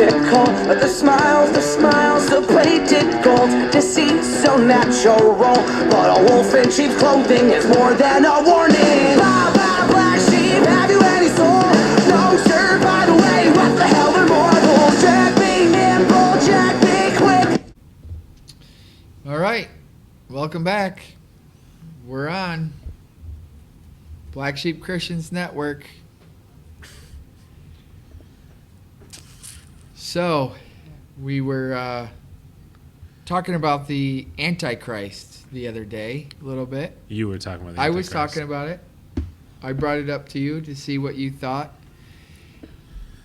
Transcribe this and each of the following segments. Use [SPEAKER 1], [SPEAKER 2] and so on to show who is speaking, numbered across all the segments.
[SPEAKER 1] practical. But the smiles, the plated gold. Deceit so natural. But a wolf in sheep's clothing is more than a warning. Blah, blah, black sheep, have you any soul? No, sir, by the way, what the hell, they're mortal. Jack me nimble, jack me quick.
[SPEAKER 2] All right, welcome back. We're on Black Sheep Christians Network. So, we were talking about the Antichrist the other day, a little bit.
[SPEAKER 3] You were talking about the
[SPEAKER 2] I
[SPEAKER 3] Antichrist.
[SPEAKER 2] was talking about it. I brought it up to you to see what you thought.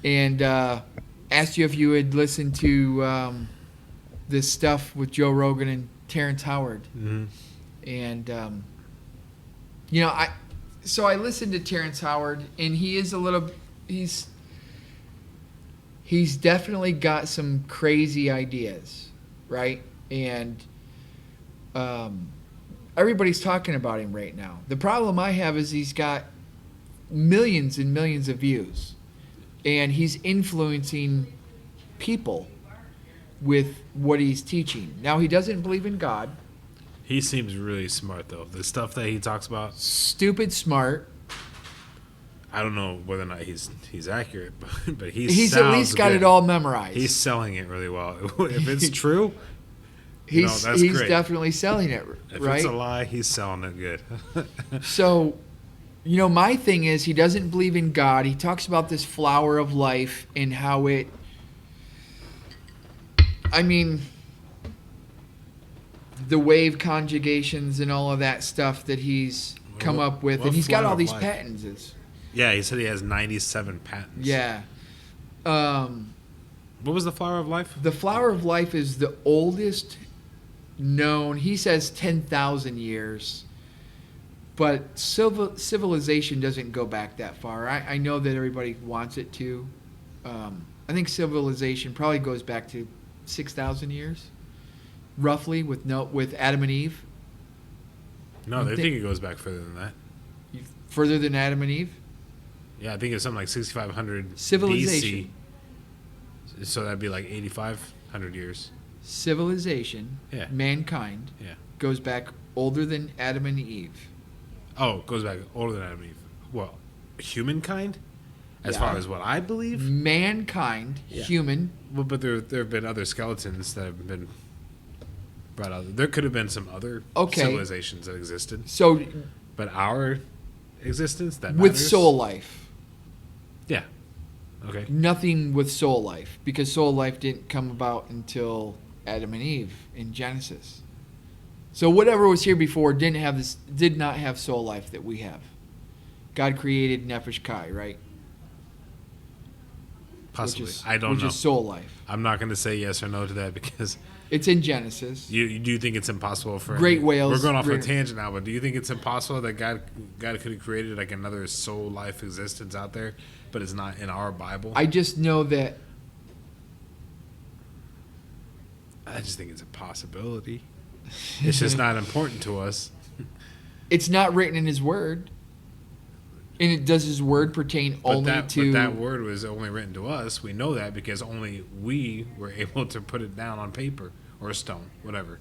[SPEAKER 2] And asked you if you had listened to this stuff with Joe Rogan and Terrence Howard.
[SPEAKER 3] Mm-hmm.
[SPEAKER 2] And, I listened to Terrence Howard, and he is he's definitely got some crazy ideas, right? And everybody's talking about him right now. The problem I have is he's got millions and millions of views, and he's influencing people with what he's teaching. Now, he doesn't believe in God.
[SPEAKER 3] He seems really smart, though. The stuff that he talks about,
[SPEAKER 2] Stupid smart.
[SPEAKER 3] I don't know whether or not he's accurate, but
[SPEAKER 2] He's at least got it all memorized.
[SPEAKER 3] He's selling it really well. If it's true,
[SPEAKER 2] he's
[SPEAKER 3] that's great.
[SPEAKER 2] definitely selling it,
[SPEAKER 3] If
[SPEAKER 2] right?
[SPEAKER 3] it's a lie, he's selling it good.
[SPEAKER 2] So, my thing is he doesn't believe in God. He talks about this flower of life and how it, the wave conjugations and all of that stuff that he's come up with, and he's got all these patents.
[SPEAKER 3] Yeah, he said he has 97 patents.
[SPEAKER 2] Yeah.
[SPEAKER 3] What was the flower of life?
[SPEAKER 2] The flower of life is the oldest known. He says 10,000 years, but civilization doesn't go back that far. I know that everybody wants it to. I think civilization probably goes back to 6,000 years, roughly, with Adam and Eve.
[SPEAKER 3] No, they think it goes back further than that.
[SPEAKER 2] Further than Adam and Eve?
[SPEAKER 3] Yeah, I think it's something like 6,500
[SPEAKER 2] Civilization.
[SPEAKER 3] BC. So that'd be like 8,500 years.
[SPEAKER 2] Civilization,
[SPEAKER 3] Yeah.
[SPEAKER 2] mankind,
[SPEAKER 3] Yeah.
[SPEAKER 2] goes back older than Adam and Eve.
[SPEAKER 3] Oh, it goes back older than Adam and Eve. Well, humankind? As
[SPEAKER 2] Yeah.
[SPEAKER 3] far as what I believe?
[SPEAKER 2] Mankind,
[SPEAKER 3] Yeah.
[SPEAKER 2] human.
[SPEAKER 3] Well, but there have been other skeletons that have been brought out. There could have been some other civilizations that existed.
[SPEAKER 2] So,
[SPEAKER 3] But our existence, that
[SPEAKER 2] with
[SPEAKER 3] matters?
[SPEAKER 2] soul life.
[SPEAKER 3] Yeah. Okay.
[SPEAKER 2] Nothing with soul life, because soul life didn't come about until Adam and Eve in Genesis. So whatever was here before did not have soul life that we have. God created Nefesh Kai, right?
[SPEAKER 3] Possibly. I don't know.
[SPEAKER 2] Which is soul life.
[SPEAKER 3] I'm not going to say yes or no to that because
[SPEAKER 2] It's in Genesis.
[SPEAKER 3] you do think it's impossible for
[SPEAKER 2] Great whales.
[SPEAKER 3] We're going off on a tangent now, but do you think it's impossible that God could have created like another soul life existence out there, but it's not in our Bible?
[SPEAKER 2] I just know that
[SPEAKER 3] I just think it's a possibility. It's just not important to us.
[SPEAKER 2] it's not written in His Word. And does His Word pertain only to...
[SPEAKER 3] But that word was only written to us. We know that because only we were able to put it down on paper or a stone, whatever.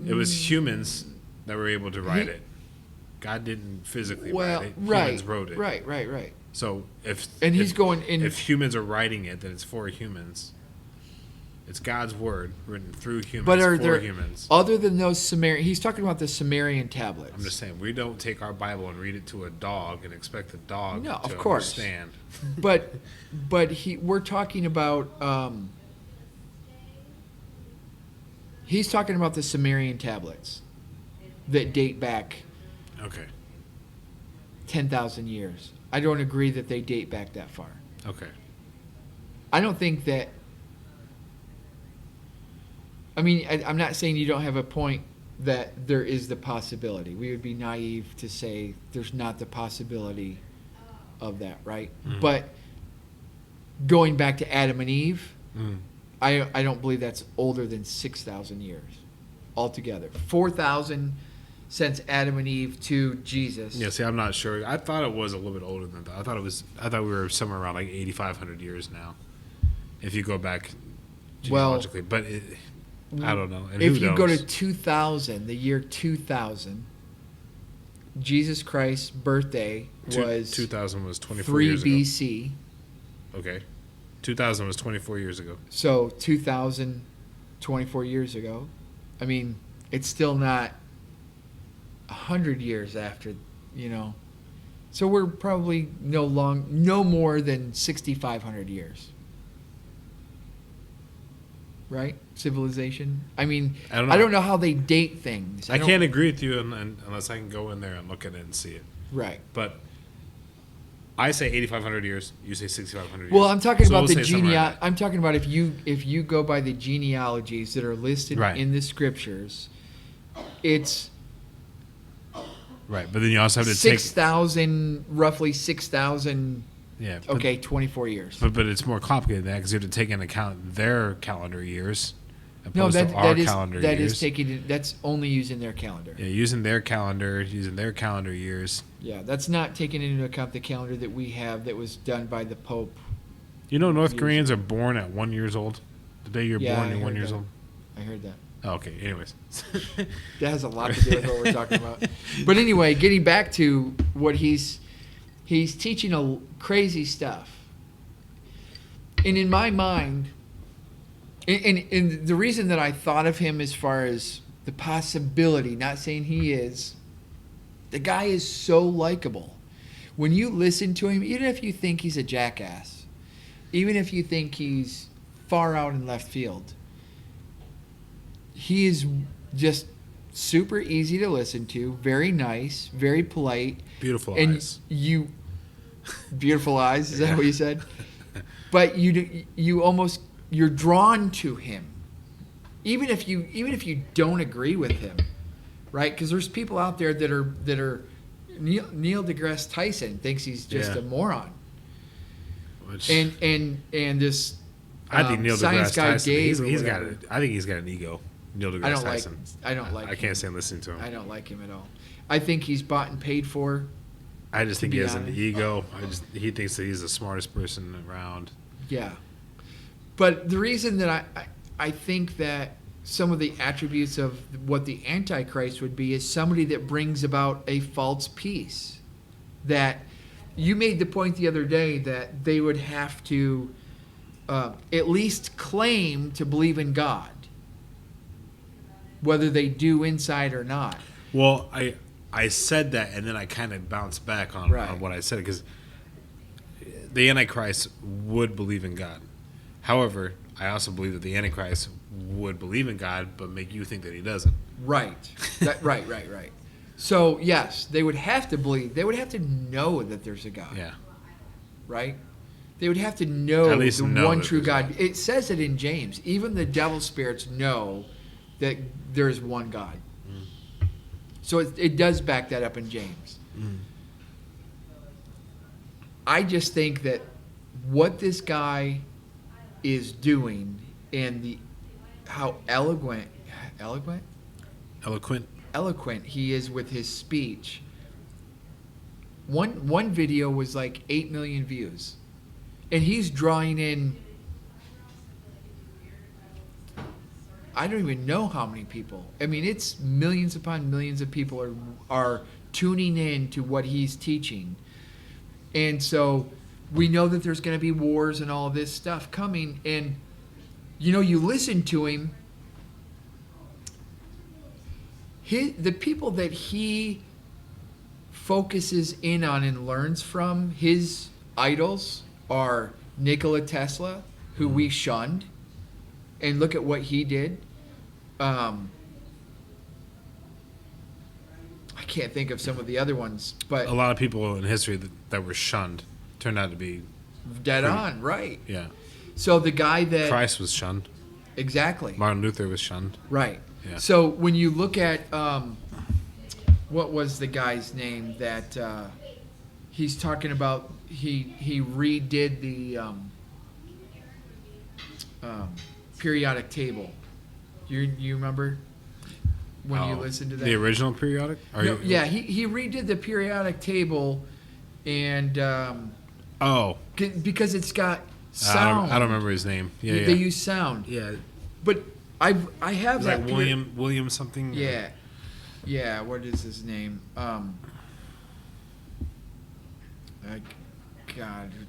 [SPEAKER 3] It was humans that were able to write it. God didn't physically write it. Humans wrote it.
[SPEAKER 2] Right.
[SPEAKER 3] So if humans are writing it, then it's for humans. It's God's word written through humans for humans.
[SPEAKER 2] Other than those Sumerian... He's talking about the Sumerian tablets.
[SPEAKER 3] I'm just saying, we don't take our Bible and read it to a dog and expect the dog to understand.
[SPEAKER 2] But we're talking about... he's talking about the Sumerian tablets that date back 10,000 years. I don't agree that they date back that far.
[SPEAKER 3] Okay.
[SPEAKER 2] I don't think that... I'm not saying you don't have a point that there is the possibility. We would be naive to say there's not the possibility of that, right? Mm-hmm. But going back to Adam and Eve, I don't believe that's older than 6,000 years altogether. 4,000 since Adam and Eve to Jesus.
[SPEAKER 3] Yeah, see, I'm not sure. I thought it was a little bit older than that. I thought we were somewhere around like 8,500 years now. if you go back
[SPEAKER 2] Well,
[SPEAKER 3] genealogically. But I don't know. And
[SPEAKER 2] if
[SPEAKER 3] who
[SPEAKER 2] you go to
[SPEAKER 3] knows?
[SPEAKER 2] 2000, the year 2000, Jesus Christ's birthday was
[SPEAKER 3] 2000 was 24
[SPEAKER 2] 3
[SPEAKER 3] years ago.
[SPEAKER 2] BC.
[SPEAKER 3] Okay. 2000 was 24 years ago.
[SPEAKER 2] So 2000, 24 years ago. I mean, it's still not 100 years after, you know. So we're probably no more than 6,500 years. Right? Civilization. I mean, I don't know how they date things.
[SPEAKER 3] I can't agree with you unless I can go in there and look at it and see it.
[SPEAKER 2] Right.
[SPEAKER 3] But I say 8,500 years. You say 6,500 years.
[SPEAKER 2] Well, I'm talking
[SPEAKER 3] So
[SPEAKER 2] about
[SPEAKER 3] we'll
[SPEAKER 2] the
[SPEAKER 3] say somewhere in that.
[SPEAKER 2] I'm talking about if you go by the genealogies that are listed
[SPEAKER 3] Right.
[SPEAKER 2] in the scriptures, it's
[SPEAKER 3] Right, but then you also have to take
[SPEAKER 2] 6,000, roughly 6,000.
[SPEAKER 3] Yeah. But,
[SPEAKER 2] Okay, 24 years.
[SPEAKER 3] But it's more complicated than that because you have to take into account their calendar years
[SPEAKER 2] No,
[SPEAKER 3] opposed to our
[SPEAKER 2] that is
[SPEAKER 3] calendar
[SPEAKER 2] that
[SPEAKER 3] years.
[SPEAKER 2] is taking that's only using their calendar.
[SPEAKER 3] Yeah, using their calendar years.
[SPEAKER 2] Yeah, that's not taking into account the calendar that we have that was done by the Pope.
[SPEAKER 3] You know, North
[SPEAKER 2] Years.
[SPEAKER 3] Koreans are born at 1 year old. The day you're
[SPEAKER 2] Yeah,
[SPEAKER 3] born,
[SPEAKER 2] I
[SPEAKER 3] you're 1
[SPEAKER 2] heard
[SPEAKER 3] year
[SPEAKER 2] that.
[SPEAKER 3] old.
[SPEAKER 2] I heard that.
[SPEAKER 3] Oh, okay. Anyways,
[SPEAKER 2] That has a lot to do with what we're talking about. But anyway, getting back to what he's teaching crazy stuff. And in my mind, and the reason that I thought of him as far as the possibility, not saying he is, the guy is so likable. When you listen to him, even if you think he's a jackass, even if you think he's far out in left field, he is just super easy to listen to, very nice, very polite.
[SPEAKER 3] beautiful
[SPEAKER 2] And
[SPEAKER 3] eyes.
[SPEAKER 2] beautiful eyes, is that what you said? But you're drawn to him, even if you don't agree with him, right? Because there's people out there that are Neil deGrasse Tyson thinks he's just
[SPEAKER 3] Yeah.
[SPEAKER 2] a moron,
[SPEAKER 3] Which,
[SPEAKER 2] and this
[SPEAKER 3] I think Neil
[SPEAKER 2] science
[SPEAKER 3] deGrasse
[SPEAKER 2] guy
[SPEAKER 3] Tyson.
[SPEAKER 2] Dave or
[SPEAKER 3] He's got
[SPEAKER 2] whatever.
[SPEAKER 3] I think he's got an ego. Neil deGrasse Tyson.
[SPEAKER 2] I don't like
[SPEAKER 3] I
[SPEAKER 2] him.
[SPEAKER 3] can't stand listening to him.
[SPEAKER 2] I don't like him at all. I think he's bought and paid for.
[SPEAKER 3] I just think
[SPEAKER 2] be
[SPEAKER 3] he has an
[SPEAKER 2] honest.
[SPEAKER 3] ego. He thinks that he's the smartest person around.
[SPEAKER 2] Yeah. But the reason that I think that some of the attributes of what the Antichrist would be is somebody that brings about a false peace. That you made the point the other day that they would have to at least claim to believe in God, whether they do inside or not.
[SPEAKER 3] Well, I said that, and then I kind of bounced back on what I said because the Antichrist would believe in God. However, I also believe that the Antichrist would believe in God, but make you think that he doesn't.
[SPEAKER 2] Right. Right. So, yes, they would have to believe. They would have to know that there's a God.
[SPEAKER 3] Yeah.
[SPEAKER 2] Right? They would have to know
[SPEAKER 3] At least
[SPEAKER 2] the
[SPEAKER 3] know
[SPEAKER 2] one
[SPEAKER 3] that
[SPEAKER 2] true
[SPEAKER 3] there's
[SPEAKER 2] God.
[SPEAKER 3] God.
[SPEAKER 2] It says it in James. Even the devil spirits know that there's one God. So it does back that up in James. I just think that what this guy is doing and how eloquent he is with his speech. One video was like 8 million views, and he's drawing in, I don't even know how many people. I mean, it's millions upon millions of people are tuning in to what he's teaching. And so we know that there's going to be wars and all this stuff coming. And, you listen to him. The people that he focuses in on and learns from, his idols, are Nikola Tesla, who we shunned. And look at what he did. I can't think of some of the other ones, but
[SPEAKER 3] A lot of people in history that were shunned turned out to be
[SPEAKER 2] dead on, right?
[SPEAKER 3] Yeah.
[SPEAKER 2] So the guy that
[SPEAKER 3] Christ was shunned.
[SPEAKER 2] exactly
[SPEAKER 3] Martin Luther was shunned.
[SPEAKER 2] right.
[SPEAKER 3] Yeah.
[SPEAKER 2] So when you look at what was the guy's name that he's talking about? He redid the periodic table. You remember when you listened to that?
[SPEAKER 3] The original periodic?
[SPEAKER 2] Yeah, he redid the periodic table, and
[SPEAKER 3] Oh,
[SPEAKER 2] because it's got sound.
[SPEAKER 3] I don't remember his name. Yeah,
[SPEAKER 2] They use sound.
[SPEAKER 3] yeah.
[SPEAKER 2] But I have
[SPEAKER 3] It's
[SPEAKER 2] that.
[SPEAKER 3] like William something.
[SPEAKER 2] Yeah. Yeah, what is his name? God,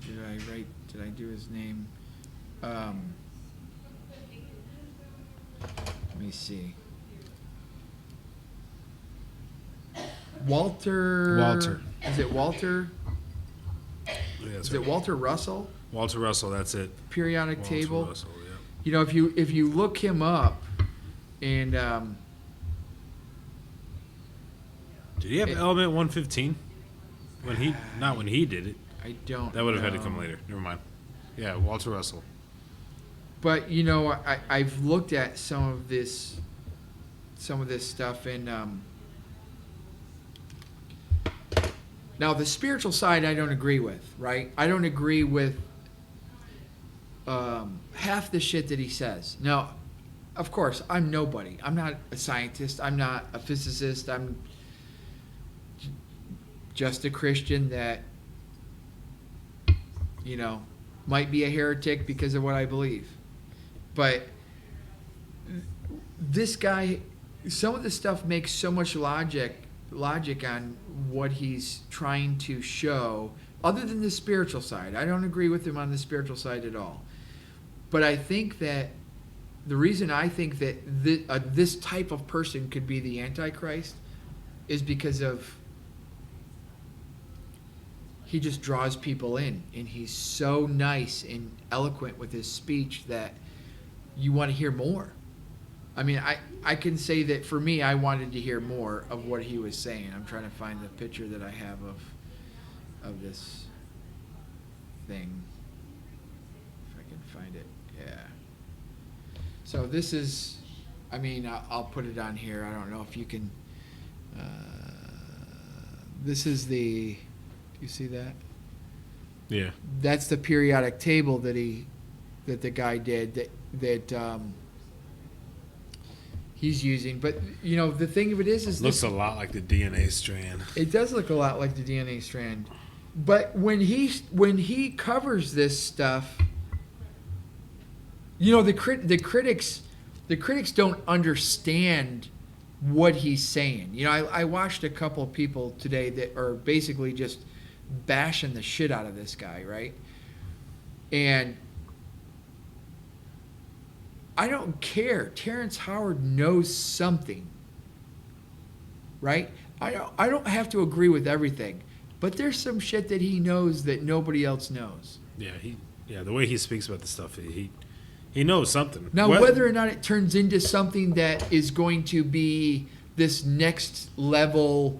[SPEAKER 2] did I do his name? Let me see. Walter. Is it Walter?
[SPEAKER 3] Yeah, that's
[SPEAKER 2] Is it Walter Russell?
[SPEAKER 3] Walter Russell, that's it.
[SPEAKER 2] Periodic
[SPEAKER 3] Walter
[SPEAKER 2] table.
[SPEAKER 3] Russell, yeah.
[SPEAKER 2] You know, if you look him up, and
[SPEAKER 3] Did he have Element 115? Not when he did it.
[SPEAKER 2] I don't.
[SPEAKER 3] That would have had to
[SPEAKER 2] know.
[SPEAKER 3] come later. Never mind. Yeah, Walter Russell.
[SPEAKER 2] But you know, I've looked at some of this stuff, and now the spiritual side I don't agree with. Right? I don't agree with half the shit that he says. Now, of course, I'm nobody. I'm not a scientist. I'm not a physicist. I'm just a Christian that, you know, might be a heretic because of what I believe. But this guy, some of the stuff makes so much logic on what he's trying to show, other than the spiritual side. I don't agree with him on the spiritual side at all. But I think that the reason I think that this type of person could be the Antichrist is because of he just draws people in, and he's so nice and eloquent with his speech that you want to hear more. I mean, I can say that for me, I wanted to hear more of what he was saying. I'm trying to find the picture that I have of this thing. If I can find it. Yeah. So this is, I mean, I'll put it on here. I don't know if you can. This is the. You see that?
[SPEAKER 3] Yeah.
[SPEAKER 2] That's the periodic table that the guy did that he's using. But you know, the thing of it is
[SPEAKER 3] Looks a lot like the DNA strand.
[SPEAKER 2] it does look a lot like the DNA strand. But when he covers this stuff, you know, the critics don't understand what he's saying. You know, I watched a couple of people today that are basically just bashing the shit out of this guy, right? And I don't care. Terrence Howard knows something, right? I don't have to agree with everything, but there's some shit that he knows that nobody else knows.
[SPEAKER 3] Yeah, the way he speaks about the stuff, he knows something.
[SPEAKER 2] Now, whether or not it turns into something that is going to be this next level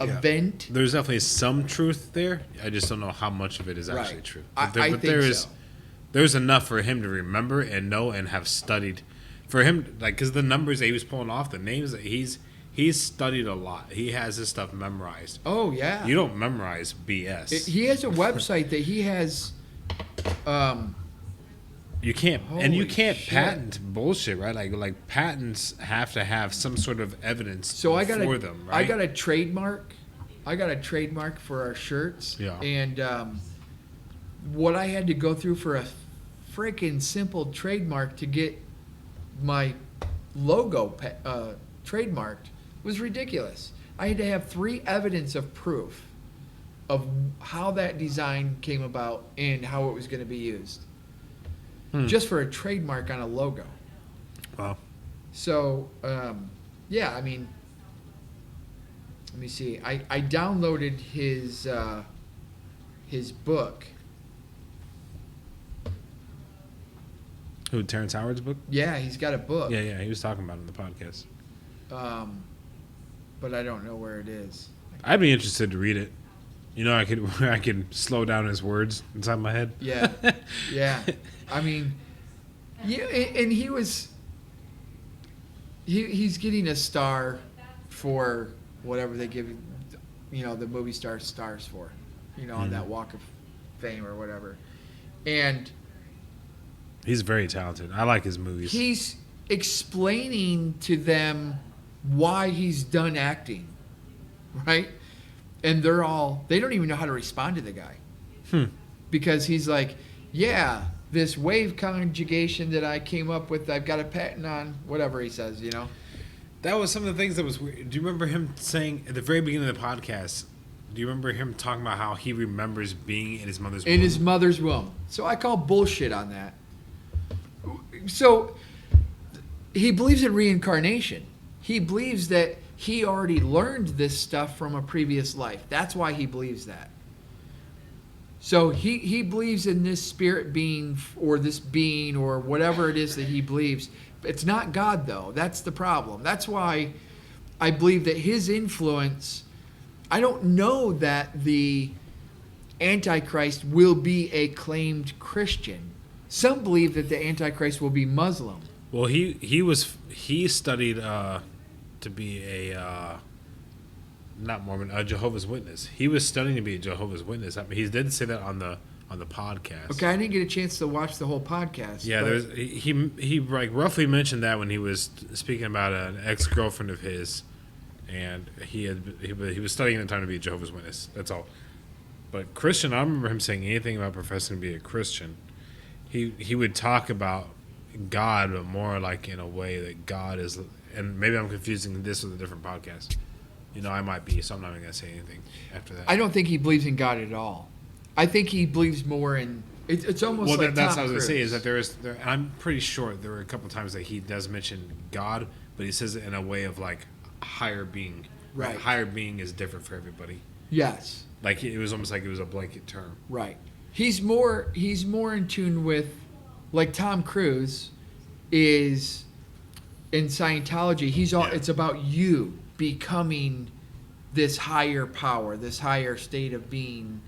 [SPEAKER 2] event,
[SPEAKER 3] there's definitely some truth there. I just don't know how much of it is actually
[SPEAKER 2] Right.
[SPEAKER 3] true.
[SPEAKER 2] I think so.
[SPEAKER 3] There's enough for him to remember and know and have studied. For him, like, because the numbers that he was pulling off, the names that he's studied a lot. He has his stuff memorized.
[SPEAKER 2] Oh yeah.
[SPEAKER 3] You don't memorize BS.
[SPEAKER 2] He has a website that he has.
[SPEAKER 3] You can't, and
[SPEAKER 2] Holy
[SPEAKER 3] you can't
[SPEAKER 2] shit.
[SPEAKER 3] patent bullshit, right? Like patents have to have some sort of evidence
[SPEAKER 2] So I got
[SPEAKER 3] for them, right?
[SPEAKER 2] I got a trademark. I got a trademark for our shirts.
[SPEAKER 3] Yeah.
[SPEAKER 2] And what I had to go through for a freaking simple trademark to get my logo trademarked was ridiculous. I had to have 3 evidence of proof of how that design came about and how it was going to be used. Just for a trademark on a logo.
[SPEAKER 3] Wow.
[SPEAKER 2] So, yeah, I mean, let me see. I downloaded his book.
[SPEAKER 3] Who, Terrence Howard's book?
[SPEAKER 2] Yeah, he's got a book.
[SPEAKER 3] Yeah, he was talking about it in the podcast.
[SPEAKER 2] But I don't know where it is.
[SPEAKER 3] I'd be interested to read it. You know, I could slow down his words inside my head.
[SPEAKER 2] Yeah, yeah. I mean, yeah, and he's getting a star for whatever they give, you know, the movie stars for, you know, on that Walk of Fame or whatever. And
[SPEAKER 3] He's very talented. I like his movies.
[SPEAKER 2] he's explaining to them why he's done acting, right? And they don't even know how to respond to the guy. Because he's like, yeah, this wave conjugation that I came up with, I've got a patent on, whatever he says, you know.
[SPEAKER 3] That was some of the things that was weird. Do you remember him saying at the very beginning of the podcast? Do you remember him talking about how he remembers being in his mother's womb?
[SPEAKER 2] In his mother's womb. So I call bullshit on that. So he believes in reincarnation. He believes that he already learned this stuff from a previous life. That's why he believes that. So he believes in this spirit being or this being or whatever it is that he believes. It's not God, though. That's the problem. That's why I believe that his influence, I don't know that the Antichrist will be a claimed Christian. Some believe that the Antichrist will be Muslim.
[SPEAKER 3] Well, he studied to be a not Mormon, a Jehovah's Witness. He was studying to be a Jehovah's Witness. I mean, he did say that on the podcast.
[SPEAKER 2] Okay, I didn't get a chance to watch the whole podcast.
[SPEAKER 3] Yeah, there's he like roughly mentioned that when he was speaking about an ex-girlfriend of his, and he was studying at the time to be a Jehovah's Witness. That's all. But Christian, I don't remember him saying anything about professing to be a Christian. He would talk about God, but more like in a way that God is, and maybe I'm confusing this with a different podcast. You know, I might be, so I'm not even going to say anything after that.
[SPEAKER 2] I don't think he believes in God at all. I think he believes more in... It's almost
[SPEAKER 3] well,
[SPEAKER 2] like
[SPEAKER 3] that's
[SPEAKER 2] Tom
[SPEAKER 3] what I was going to
[SPEAKER 2] Cruise.
[SPEAKER 3] say, is that I'm pretty sure there were a couple times that he does mention God, but he says it in a way of like higher being.
[SPEAKER 2] Right.
[SPEAKER 3] Like, higher being is different for everybody.
[SPEAKER 2] Yes.
[SPEAKER 3] Like it was almost like it was a blanket term.
[SPEAKER 2] Right. He's more in tune with, like Tom Cruise is in Scientology. It's about you becoming this higher power, this higher state of being,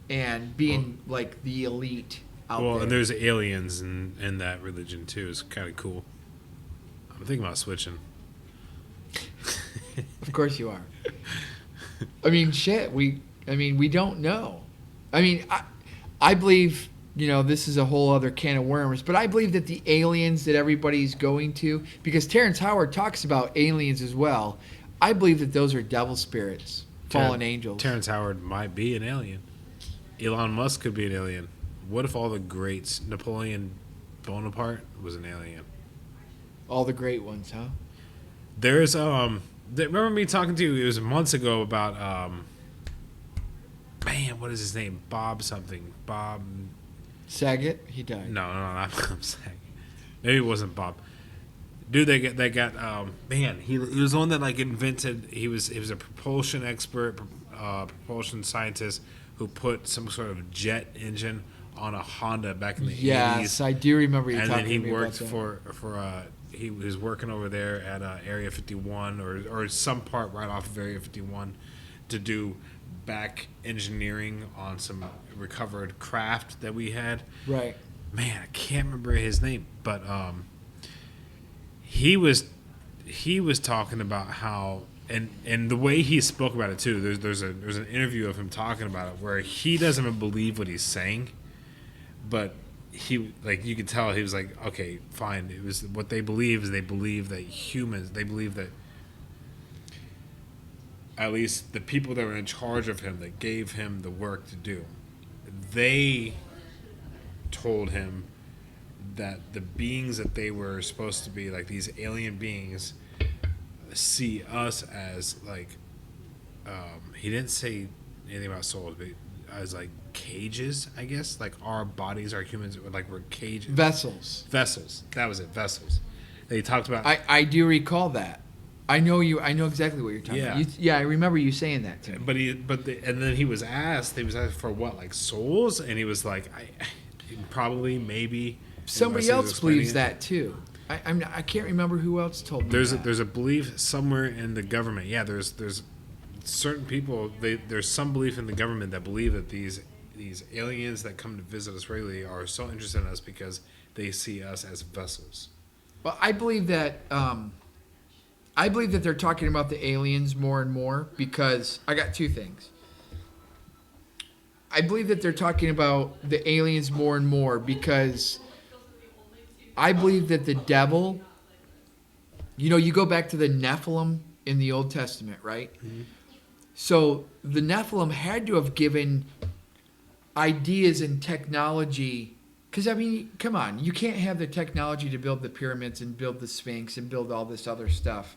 [SPEAKER 2] and being like the elite out there.
[SPEAKER 3] Well, and there's aliens in that religion too. It's kind of cool. I'm thinking about switching.
[SPEAKER 2] Of course you are. I mean, shit. We don't know. I mean, I believe, you know, this is a whole other can of worms, but I believe that the aliens that everybody's going to, because Terrence Howard talks about aliens as well, I believe that those are devil spirits, fallen angels.
[SPEAKER 3] Terrence Howard might be an alien. Elon Musk could be an alien. What if all the greats, Napoleon Bonaparte was an alien?
[SPEAKER 2] All the great ones, huh?
[SPEAKER 3] There's remember me talking to you? It was months ago about man, what is his name? Bob something. Bob
[SPEAKER 2] Saget, he died.
[SPEAKER 3] No, not Bob Saget. Maybe it wasn't Bob. Dude, they got man. He was the one that like invented. He was a propulsion expert, propulsion scientist who put some sort of jet engine on a Honda back in the 80s.
[SPEAKER 2] Yes, I do remember you talking to me
[SPEAKER 3] And then he
[SPEAKER 2] about
[SPEAKER 3] worked
[SPEAKER 2] that.
[SPEAKER 3] for he was working over there at Area 51 or some part right off of Area 51 to do back engineering on some recovered craft that we had.
[SPEAKER 2] Right.
[SPEAKER 3] Man, I can't remember his name, but he was talking about how and the way he spoke about it too. There's an interview of him talking about it where he doesn't even believe what he's saying, but he, like, you could tell he was like, okay, fine. It was what they believe is they believe that at least the people that were in charge of him that gave him the work to do, they told him that the beings that they were supposed to be, like these alien beings, see us as like he didn't say anything about souls, but as like cages, I guess. Like our bodies, our humans, like we're cages.
[SPEAKER 2] Vessels.
[SPEAKER 3] That was it. Vessels. They talked about.
[SPEAKER 2] I do recall that. I know exactly what you're talking about. I remember you saying that to me.
[SPEAKER 3] And then he was asked for what, like souls, and he was like, probably, maybe.
[SPEAKER 2] Somebody else believes that too. I can't remember who else told me that.
[SPEAKER 3] There's a belief somewhere in the government. Yeah, there's certain people. There's some belief in the government that believe that these aliens that come to visit us regularly are so interested in us because they see us as vessels.
[SPEAKER 2] Well, I believe that they're talking about the aliens more and more because I got two things. I believe that they're talking about the aliens more and more because I believe that the devil, you know, you go back to the Nephilim in the Old Testament, right? Mm-hmm. So the Nephilim had to have given ideas and technology Because, I mean, come on. You can't have the technology to build the pyramids and build the Sphinx and build all this other stuff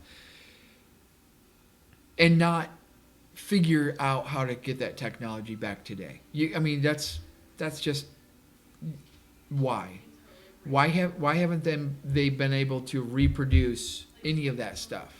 [SPEAKER 2] and not figure out how to get that technology back today. I mean, that's just why. Why haven't they been able to reproduce any of that stuff?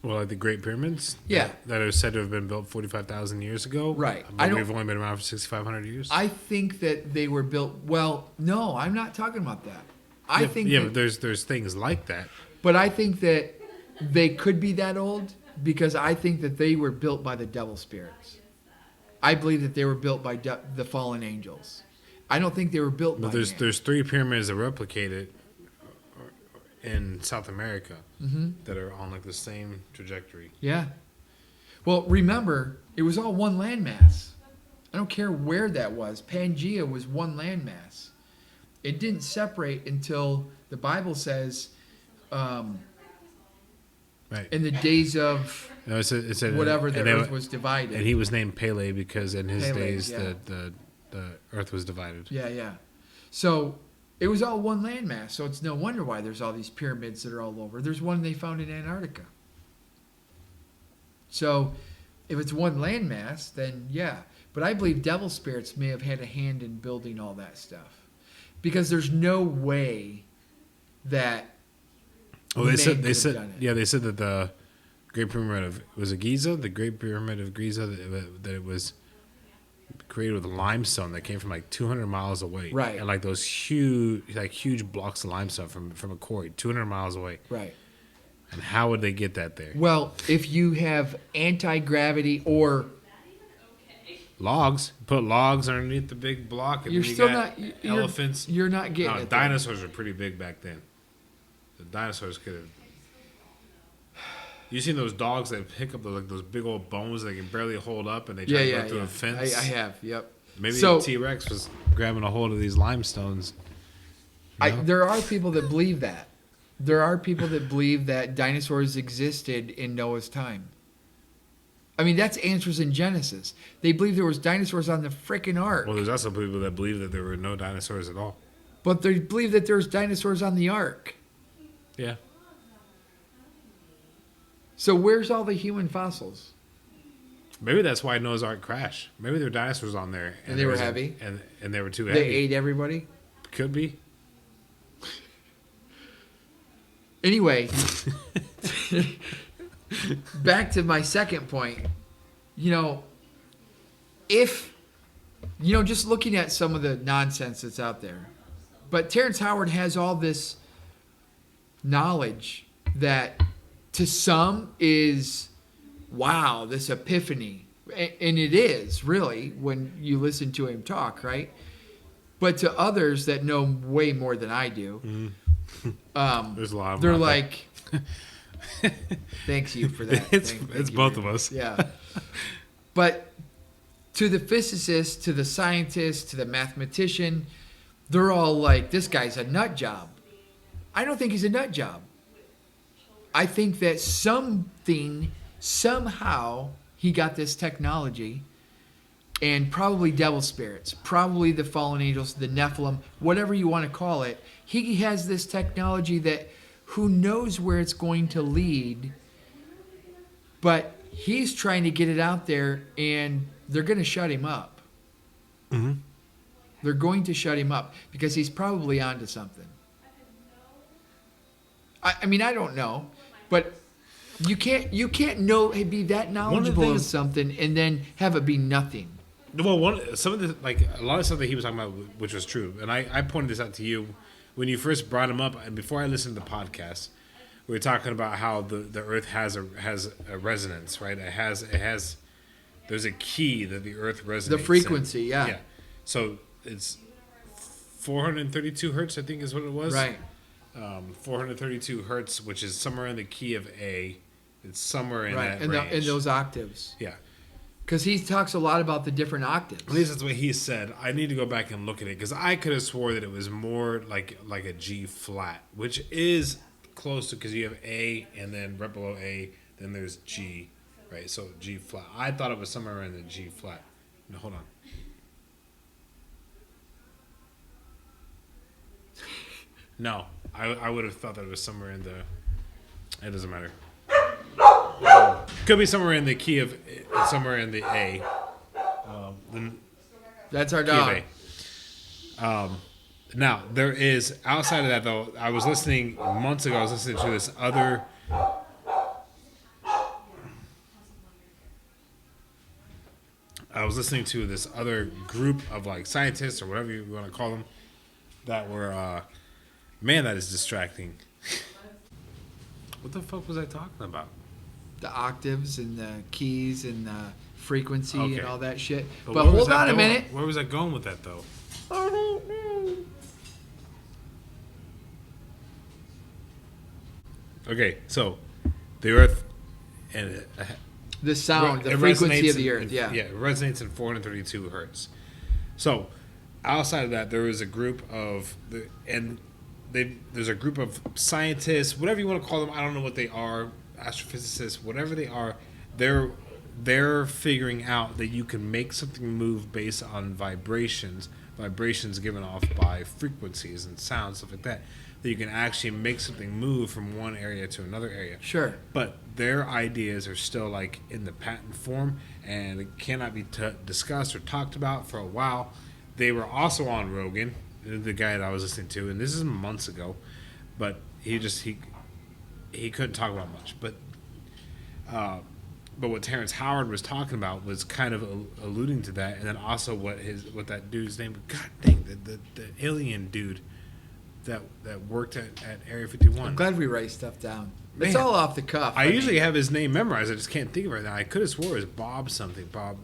[SPEAKER 3] Well, like the Great Pyramids?
[SPEAKER 2] Yeah.
[SPEAKER 3] That are said to have been built 45,000 years ago?
[SPEAKER 2] Right.
[SPEAKER 3] But we've only been around for 6,500 years?
[SPEAKER 2] I think that they were built... Well, no, I'm not talking about that.
[SPEAKER 3] But there's things like that.
[SPEAKER 2] But I think that they could be that old because I think that they were built by the devil spirits. I believe that they were built by the fallen angels. I don't think they were built by man.
[SPEAKER 3] There's 3 pyramids that replicated in South America that are on like the same trajectory.
[SPEAKER 2] Yeah. Well, remember, it was all one landmass. I don't care where that was. Pangea was one landmass. It didn't separate until the Bible says,
[SPEAKER 3] Right.
[SPEAKER 2] in the days of
[SPEAKER 3] No, it said
[SPEAKER 2] whatever the earth was divided.
[SPEAKER 3] And he was named Pele because in his
[SPEAKER 2] Pele,
[SPEAKER 3] days
[SPEAKER 2] yeah.
[SPEAKER 3] the earth was divided.
[SPEAKER 2] Yeah, yeah. So it was all one landmass. So it's no wonder why there's all these pyramids that are all over. There's one they found in Antarctica. So if it's one landmass, then yeah. But I believe devil spirits may have had a hand in building all that stuff. Because there's no way that
[SPEAKER 3] Well,
[SPEAKER 2] man
[SPEAKER 3] they
[SPEAKER 2] could have
[SPEAKER 3] said
[SPEAKER 2] done it.
[SPEAKER 3] yeah, they said that the Great Pyramid of Giza, the Great Pyramid of Giza, that it was created with limestone that came from like 200 miles away.
[SPEAKER 2] Right.
[SPEAKER 3] And like those huge blocks of limestone from a quarry 200 miles away.
[SPEAKER 2] Right.
[SPEAKER 3] And how would they get that there?
[SPEAKER 2] Well, if you have anti-gravity or
[SPEAKER 3] Logs. Put logs underneath the big block, and
[SPEAKER 2] you're
[SPEAKER 3] then you
[SPEAKER 2] still
[SPEAKER 3] got
[SPEAKER 2] not
[SPEAKER 3] elephants.
[SPEAKER 2] You're not getting
[SPEAKER 3] No,
[SPEAKER 2] it. though.
[SPEAKER 3] dinosaurs were pretty big back then. The dinosaurs could have. You seen those dogs that pick up those big old bones they can barely hold up, and they try to go through a fence?
[SPEAKER 2] I have. Yep.
[SPEAKER 3] Maybe
[SPEAKER 2] So-
[SPEAKER 3] the T-Rex was grabbing a hold of these limestones.
[SPEAKER 2] There are people that believe that. There are people that believe that dinosaurs existed in Noah's time. I mean, that's answers in Genesis. They believe there was dinosaurs on the frickin' ark.
[SPEAKER 3] Well, there's also people that believe that there were no dinosaurs at all.
[SPEAKER 2] But they believe that there's dinosaurs on the ark.
[SPEAKER 3] Yeah.
[SPEAKER 2] So where's all the human fossils?
[SPEAKER 3] Maybe that's why Noah's Ark crashed. Maybe there were dinosaurs on there.
[SPEAKER 2] And they were heavy?
[SPEAKER 3] And they were too
[SPEAKER 2] They
[SPEAKER 3] heavy.
[SPEAKER 2] ate everybody?
[SPEAKER 3] Could be.
[SPEAKER 2] Anyway, back to my second point. Just looking at some of the nonsense that's out there. But Terrence Howard has all this knowledge that to some is, wow, this epiphany. And it is, really, when you listen to him talk, right? But to others that know way more than I do,
[SPEAKER 3] There's a lot of
[SPEAKER 2] they're
[SPEAKER 3] them out
[SPEAKER 2] like, thanks you for that.
[SPEAKER 3] It's
[SPEAKER 2] Thank you
[SPEAKER 3] both
[SPEAKER 2] very
[SPEAKER 3] of
[SPEAKER 2] much.
[SPEAKER 3] us.
[SPEAKER 2] Yeah. But to the physicist, to the scientist, to the mathematician, they're all like, this guy's a nut job. I don't think he's a nut job. I think that somehow, he got this technology, and probably devil spirits, probably the fallen angels, the Nephilim, whatever you want to call it. He has this technology that who knows where it's going to lead, but he's trying to get it out there, and they're going to shut him up.
[SPEAKER 3] Mm-hmm.
[SPEAKER 2] They're going to shut him up because he's probably onto something. I mean, I don't know, but you can't be that knowledgeable of something and then have it be nothing.
[SPEAKER 3] Well, a lot of stuff that he was talking about, which was true, and I pointed this out to you when you first brought him up, and before I listened to the podcast, we were talking about how the Earth has a resonance, right? It has there's a key that the Earth resonates.
[SPEAKER 2] The frequency,
[SPEAKER 3] in.
[SPEAKER 2] yeah.
[SPEAKER 3] Yeah. So it's 432 hertz, I think, is what it was.
[SPEAKER 2] Right.
[SPEAKER 3] 432 hertz, which is somewhere in the key of A. It's somewhere in that
[SPEAKER 2] in
[SPEAKER 3] range.
[SPEAKER 2] in those octaves.
[SPEAKER 3] Yeah.
[SPEAKER 2] Because he talks a lot about the different octaves.
[SPEAKER 3] At least that's what he said. I need to go back and look at it because I could have swore that it was more like a G flat, which is close to, because you have A and then right below A, then there's G, right? So G flat. I thought it was somewhere in the G flat. No, hold on. No, I would have thought that it was somewhere in the. It doesn't matter. Could be somewhere in the key of somewhere in the A.
[SPEAKER 2] That's our
[SPEAKER 3] Key of
[SPEAKER 2] dog.
[SPEAKER 3] A. Now there is outside of that though. I was listening months ago. I was listening to this other. I was listening to this other group of like scientists or whatever you want to call them that were, man, that is distracting. What the fuck was I talking about?
[SPEAKER 2] The octaves and the keys and the frequency
[SPEAKER 3] Okay.
[SPEAKER 2] and all that shit. But
[SPEAKER 3] where was
[SPEAKER 2] hold
[SPEAKER 3] that
[SPEAKER 2] on a
[SPEAKER 3] going?
[SPEAKER 2] minute.
[SPEAKER 3] Where was I going with that though? Okay, so the Earth and
[SPEAKER 2] The sound, the
[SPEAKER 3] it
[SPEAKER 2] frequency
[SPEAKER 3] resonates
[SPEAKER 2] of the
[SPEAKER 3] in-
[SPEAKER 2] earth. Yeah.
[SPEAKER 3] yeah, it resonates in 432 hertz. So outside of that, there is a group of there's a group of scientists, whatever you want to call them. I don't know what they are, astrophysicists, whatever they are. They're figuring out that you can make something move based on vibrations given off by frequencies and sounds, stuff like that. That you can actually make something move from one area to another area.
[SPEAKER 2] Sure.
[SPEAKER 3] But their ideas are still like in the patent form and it cannot be discussed or talked about for a while. They were also on Rogan, the guy that I was listening to, and this is months ago, but he couldn't talk about much. But what Terrence Howard was talking about was kind of alluding to that, and then also what that dude's name, God dang, the alien dude that worked at Area 51.
[SPEAKER 2] I'm glad we write stuff down. It's
[SPEAKER 3] Man,
[SPEAKER 2] all off the cuff.
[SPEAKER 3] I
[SPEAKER 2] mean,
[SPEAKER 3] usually have his name memorized. I just can't think of it right now. I could have swore it was Bob something. Bob.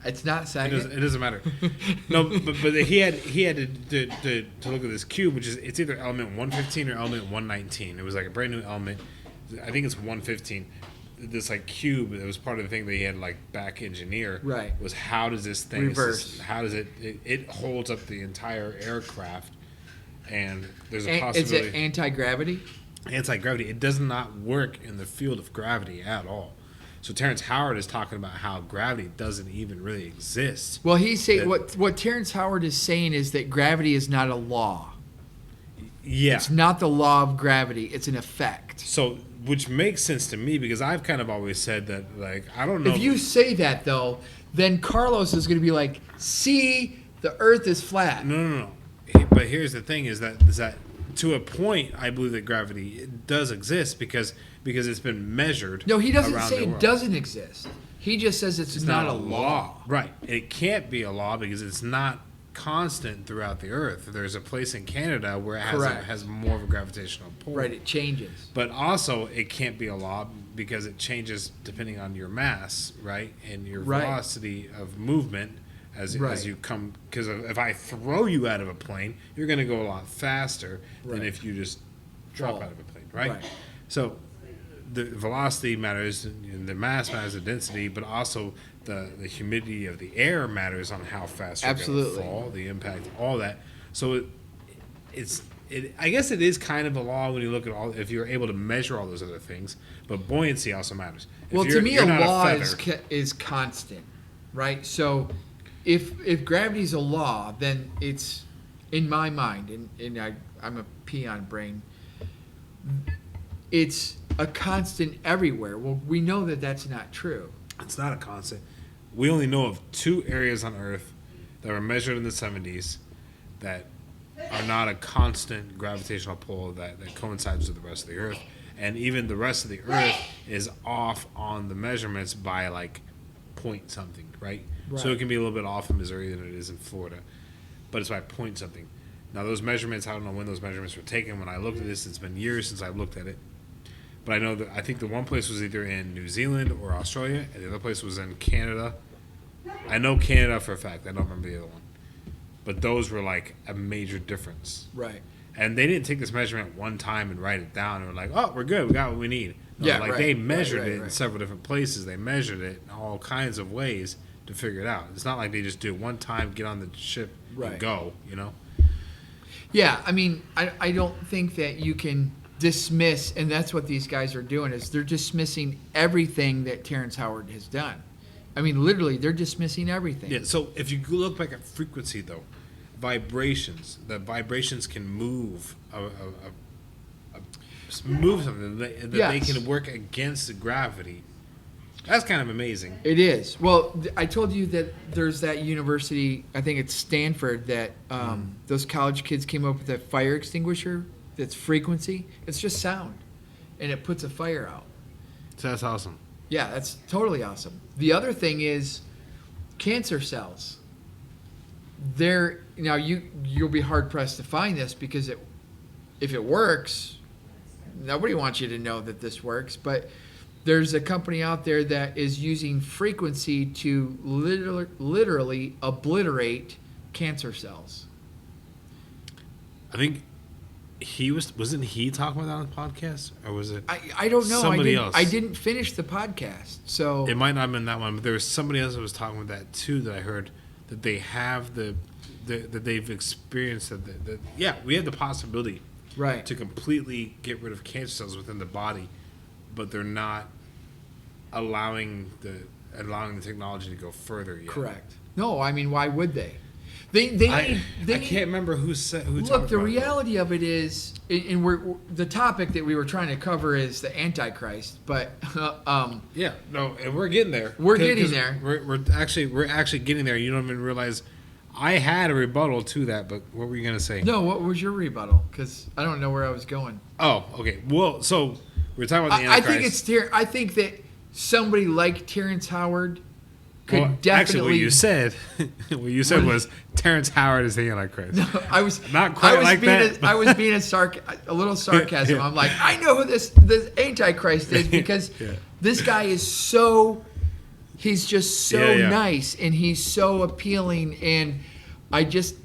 [SPEAKER 2] It's not
[SPEAKER 3] It
[SPEAKER 2] Saget.
[SPEAKER 3] doesn't matter. No, but he had to look at this cube, which is it's either element 115 or element 119. It was like a brand new element. I think it's 115. This like cube that was part of the thing that he had like back engineer.
[SPEAKER 2] Right.
[SPEAKER 3] Was how does this thing
[SPEAKER 2] Reverse.
[SPEAKER 3] how does it holds up the entire aircraft, and there's a
[SPEAKER 2] Is
[SPEAKER 3] possibility.
[SPEAKER 2] it anti-gravity?
[SPEAKER 3] Anti-gravity. It does not work in the field of gravity at all. So Terrence Howard is talking about how gravity doesn't even really exist.
[SPEAKER 2] Well, he's saying
[SPEAKER 3] Yeah.
[SPEAKER 2] what Terrence Howard is saying is that gravity is not a law.
[SPEAKER 3] Yeah.
[SPEAKER 2] It's not the law of gravity. It's an effect.
[SPEAKER 3] So, which makes sense to me because I've kind of always said that, like, I don't know.
[SPEAKER 2] If you say that though, then Carlos is going to be like, "See, the Earth is flat."
[SPEAKER 3] No. But here's the thing: is that to a point, I believe that gravity does exist because it's been measured.
[SPEAKER 2] No, he doesn't
[SPEAKER 3] around
[SPEAKER 2] say
[SPEAKER 3] the
[SPEAKER 2] it
[SPEAKER 3] world.
[SPEAKER 2] doesn't exist. He just says it's not a law.
[SPEAKER 3] Right. It can't be a law because it's not constant throughout the Earth. There's a place in Canada where it
[SPEAKER 2] Correct.
[SPEAKER 3] has more of a gravitational pull.
[SPEAKER 2] Right, it changes.
[SPEAKER 3] But also, it can't be a law because it changes depending on your mass, right, and your
[SPEAKER 2] Right.
[SPEAKER 3] velocity of movement as
[SPEAKER 2] Right.
[SPEAKER 3] you come. Because if I throw you out of a plane, you're going to go a lot faster than
[SPEAKER 2] Right.
[SPEAKER 3] if you just drop
[SPEAKER 2] Fall.
[SPEAKER 3] out of a plane, right?
[SPEAKER 2] Right.
[SPEAKER 3] So the velocity matters, and the mass matters, the density, but also the humidity of the air matters on how fast you're going
[SPEAKER 2] Absolutely.
[SPEAKER 3] to fall, the impact, all that. So I guess it is kind of a law when you look at all, if you're able to measure all those other things, but buoyancy also matters. If
[SPEAKER 2] Well, to
[SPEAKER 3] you're-
[SPEAKER 2] me,
[SPEAKER 3] you're
[SPEAKER 2] a
[SPEAKER 3] not
[SPEAKER 2] law
[SPEAKER 3] feather-
[SPEAKER 2] is constant, right? So, if gravity's a law, then it's in my mind, and I'm a peon brain. It's a constant everywhere. Well, we know that that's not true.
[SPEAKER 3] It's not a constant. We only know of 2 areas on Earth that were measured in the 70s that are not a constant gravitational pull that coincides with the rest of the Earth. And even the rest of the Earth is off on the measurements by like point something, right? So
[SPEAKER 2] Right.
[SPEAKER 3] it can be a little bit off in Missouri than it is in Florida. But it's by point something. Now those measurements, I don't know when those measurements were taken. When I looked at this, it's been years since I've looked at it. But I think the one place was either in New Zealand or Australia, and the other place was in Canada. I know Canada for a fact. I don't remember the other one. But those were like a major difference.
[SPEAKER 2] Right.
[SPEAKER 3] And they didn't take this measurement one time and write it down and were like, oh, we're good. We got what we need. No,
[SPEAKER 2] Yeah,
[SPEAKER 3] like
[SPEAKER 2] right,
[SPEAKER 3] they
[SPEAKER 2] right,
[SPEAKER 3] measured
[SPEAKER 2] right,
[SPEAKER 3] it in
[SPEAKER 2] right.
[SPEAKER 3] several different places. They measured it in all kinds of ways to figure it out. It's not like they just do it one time, get on the ship,
[SPEAKER 2] Right.
[SPEAKER 3] and go, you know?
[SPEAKER 2] Yeah, I mean, I don't think that you can dismiss, and that's what these guys are doing, is they're dismissing everything that Terrence Howard has done. I mean, literally, they're dismissing everything.
[SPEAKER 3] Yeah, so if you look back at frequency, though, vibrations. That vibrations can move move something. That they
[SPEAKER 2] Yes.
[SPEAKER 3] can work against gravity. That's kind of amazing.
[SPEAKER 2] It is. Well, I told you that there's that university, I think it's Stanford, that those college kids came up with a fire extinguisher that's frequency. It's just sound, and it puts a fire out.
[SPEAKER 3] So that's awesome.
[SPEAKER 2] Yeah, that's totally awesome. The other thing is cancer cells. Now you'll be hard pressed to find this because if it works, nobody wants you to know that this works, but there's a company out there that is using frequency to literally obliterate cancer cells.
[SPEAKER 3] I think wasn't he talking about that on the podcast, or was it?
[SPEAKER 2] I don't know.
[SPEAKER 3] Somebody else.
[SPEAKER 2] I didn't finish the podcast, so
[SPEAKER 3] It might not have been that one, but there was somebody else that was talking about that too. That I heard that they have that they've experienced that yeah, we have the possibility
[SPEAKER 2] right.
[SPEAKER 3] to completely get rid of cancer cells within the body, but they're not allowing the technology to go further yet.
[SPEAKER 2] Correct. No, I mean, why would they? They
[SPEAKER 3] I
[SPEAKER 2] need,
[SPEAKER 3] can't remember who
[SPEAKER 2] look.
[SPEAKER 3] talked
[SPEAKER 2] The
[SPEAKER 3] about
[SPEAKER 2] reality of it is, and the topic that we were trying to cover is the Antichrist, but
[SPEAKER 3] Yeah, no, and we're getting there.
[SPEAKER 2] We're getting there.
[SPEAKER 3] We're actually getting there. You don't even realize. I had a rebuttal to that, but what were you gonna say?
[SPEAKER 2] no. What was your rebuttal? Because I don't know where I was going.
[SPEAKER 3] Oh, okay. Well, so we're talking about the Antichrist.
[SPEAKER 2] I think that somebody like Terrence Howard could definitely.
[SPEAKER 3] Actually, what you said was Terrence Howard is the Antichrist.
[SPEAKER 2] No, I was
[SPEAKER 3] Not quite like that.
[SPEAKER 2] I was being a little sarcasm.
[SPEAKER 3] Yeah.
[SPEAKER 2] I'm like, I know who this Antichrist is because
[SPEAKER 3] Yeah.
[SPEAKER 2] this guy is he's just so
[SPEAKER 3] Yeah.
[SPEAKER 2] nice and he's so appealing, and I just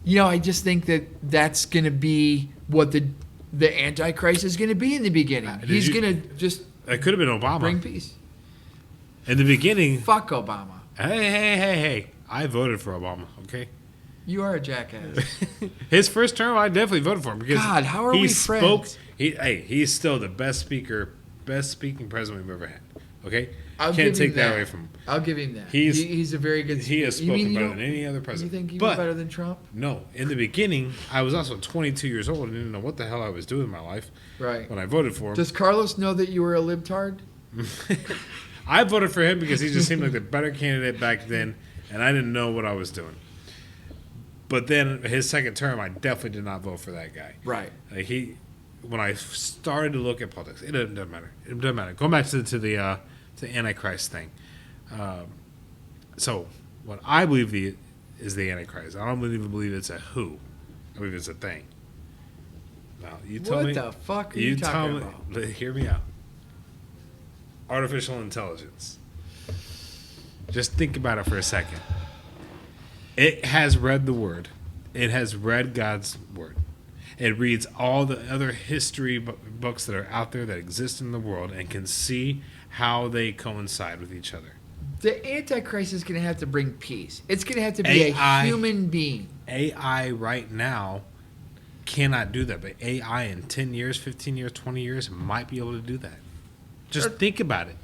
[SPEAKER 2] think that that's gonna be what the Antichrist is gonna be in the beginning. He's gonna just
[SPEAKER 3] It could have been Obama.
[SPEAKER 2] bring peace.
[SPEAKER 3] In the beginning,
[SPEAKER 2] Fuck Obama.
[SPEAKER 3] hey. I voted for Obama, okay?
[SPEAKER 2] You are a jackass.
[SPEAKER 3] His first term, I definitely voted for him because
[SPEAKER 2] God, how are
[SPEAKER 3] he
[SPEAKER 2] we
[SPEAKER 3] spoke.
[SPEAKER 2] friends?
[SPEAKER 3] He's still the best speaking president we've ever had. Okay,
[SPEAKER 2] I'll
[SPEAKER 3] can't
[SPEAKER 2] give
[SPEAKER 3] take
[SPEAKER 2] him
[SPEAKER 3] that away from him.
[SPEAKER 2] I'll give him that.
[SPEAKER 3] He's-
[SPEAKER 2] He's a very good.
[SPEAKER 3] He has
[SPEAKER 2] You mean
[SPEAKER 3] spoken
[SPEAKER 2] you
[SPEAKER 3] better
[SPEAKER 2] don't-
[SPEAKER 3] than any other
[SPEAKER 2] You
[SPEAKER 3] president.
[SPEAKER 2] think he
[SPEAKER 3] but
[SPEAKER 2] was better than Trump?
[SPEAKER 3] no, in the beginning, I was also 22 years old and didn't know what the hell I was doing in my life
[SPEAKER 2] Right.
[SPEAKER 3] when I voted for him.
[SPEAKER 2] Does Carlos know that you were a libtard?
[SPEAKER 3] I voted for him because he just seemed like the better candidate back then, and I didn't know what I was doing. But then his second term, I definitely did not vote for that guy.
[SPEAKER 2] Right.
[SPEAKER 3] Like when I started to look at politics, it doesn't matter. It doesn't matter. Going back to the Antichrist thing. So what I believe is the Antichrist. I don't even believe it's a who. I believe it's a thing. Now you tell me.
[SPEAKER 2] What the fuck are you talking about?
[SPEAKER 3] Hear me out. Artificial intelligence. Just think about it for a second. It has read the word. It has read God's word. It reads all the other history books that are out there that exist in the world and can see how they coincide with each other.
[SPEAKER 2] The Antichrist is going to have to bring peace. It's going to have to be a human being.
[SPEAKER 3] AI right now cannot do that, but AI in 10 years, 15 years, 20 years might be able to do that. Just think about it.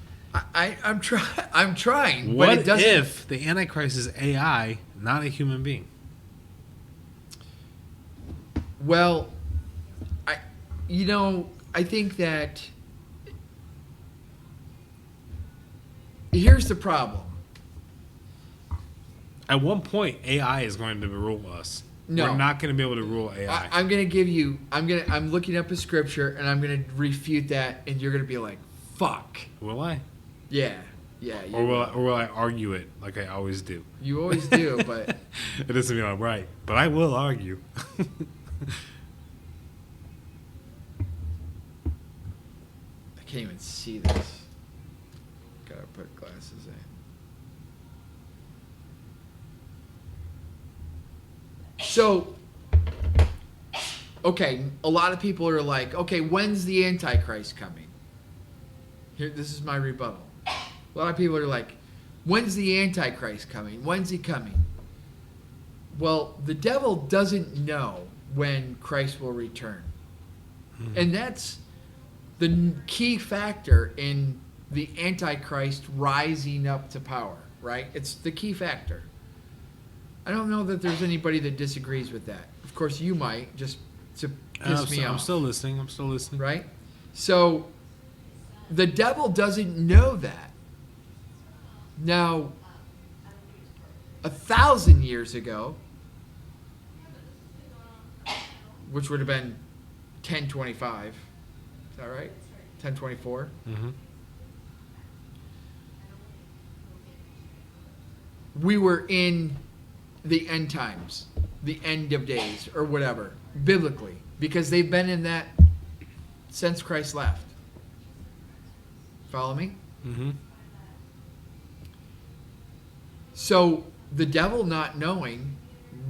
[SPEAKER 2] I'm trying.
[SPEAKER 3] What
[SPEAKER 2] but it doesn't.
[SPEAKER 3] if the Antichrist is AI, not a human being?
[SPEAKER 2] Well, I think that here's the problem.
[SPEAKER 3] At one point, AI is going to rule us.
[SPEAKER 2] No.
[SPEAKER 3] We're not going to be able to rule AI.
[SPEAKER 2] I'm going to give you. I'm looking up a scripture and I'm going to refute that, and you're going to be like, "Fuck."
[SPEAKER 3] Will I?
[SPEAKER 2] Yeah. You
[SPEAKER 3] Or will I argue it like I always do?
[SPEAKER 2] You always do, but
[SPEAKER 3] It doesn't mean I'm right, but I will argue.
[SPEAKER 2] I can't even see this. Gotta put glasses in. So, okay, a lot of people are like, okay, when's the Antichrist coming? Here, this is my rebuttal. A lot of people are like, when's the Antichrist coming? When's he coming? Well, the devil doesn't know when Christ will return. And that's the key factor in the Antichrist rising up to power, right? It's the key factor. I don't know that there's anybody that disagrees with that. Of course, you might, just to piss me off.
[SPEAKER 3] I'm still listening.
[SPEAKER 2] Right? So, the devil doesn't know that. Now, 1,000 years ago, which would have been 1025, is that right? 1024?
[SPEAKER 3] Mm-hmm.
[SPEAKER 2] We were in the end times, the end of days, or whatever, biblically, because they've been in that since Christ left. Follow me?
[SPEAKER 3] Mm-hmm.
[SPEAKER 2] So the devil not knowing,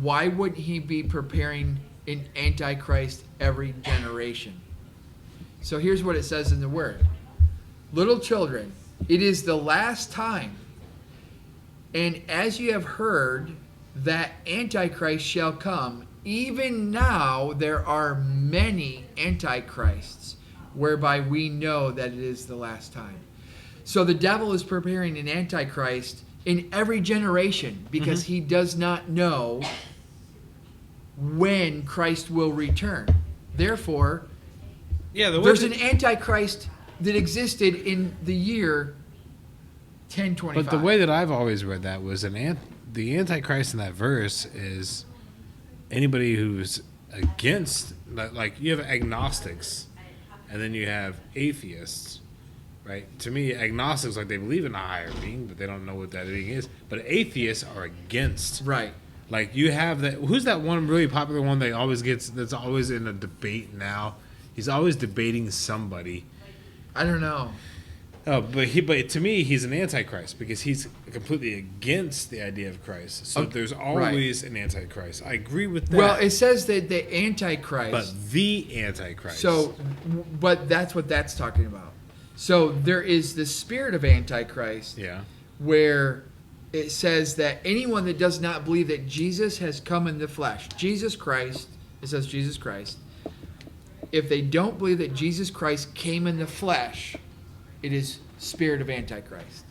[SPEAKER 2] why would he be preparing an antichrist every generation? So here's what it says in the word. Little children, it is the last time. And as you have heard that antichrist shall come, even now there are many antichrists, whereby we know that it is the last time. So the devil is preparing an antichrist in every generation because he does not know when Christ will return. Therefore, there's an antichrist that existed in the year 1025.
[SPEAKER 3] But the way that I've always read that was the antichrist in that verse is anybody who's against, like you have agnostics and then you have atheists, right? To me, agnostics, like they believe in a higher being, but they don't know what that being is. But atheists are against.
[SPEAKER 2] Right.
[SPEAKER 3] Like you have that, who's that one really popular one that always gets, that's always in a debate now? He's always debating somebody.
[SPEAKER 2] I don't know.
[SPEAKER 3] Oh, but to me, he's an antichrist because he's completely against the idea of Christ. So there's always an antichrist. I agree with that.
[SPEAKER 2] Well, it says that the antichrist.
[SPEAKER 3] But the antichrist.
[SPEAKER 2] So, but that's what that's talking about. So there is the spirit of antichrist.
[SPEAKER 3] Yeah.
[SPEAKER 2] Where it says that anyone that does not believe that Jesus has come in the flesh, Jesus Christ, it says Jesus Christ. If they don't believe that Jesus Christ came in the flesh, it is spirit of antichrist.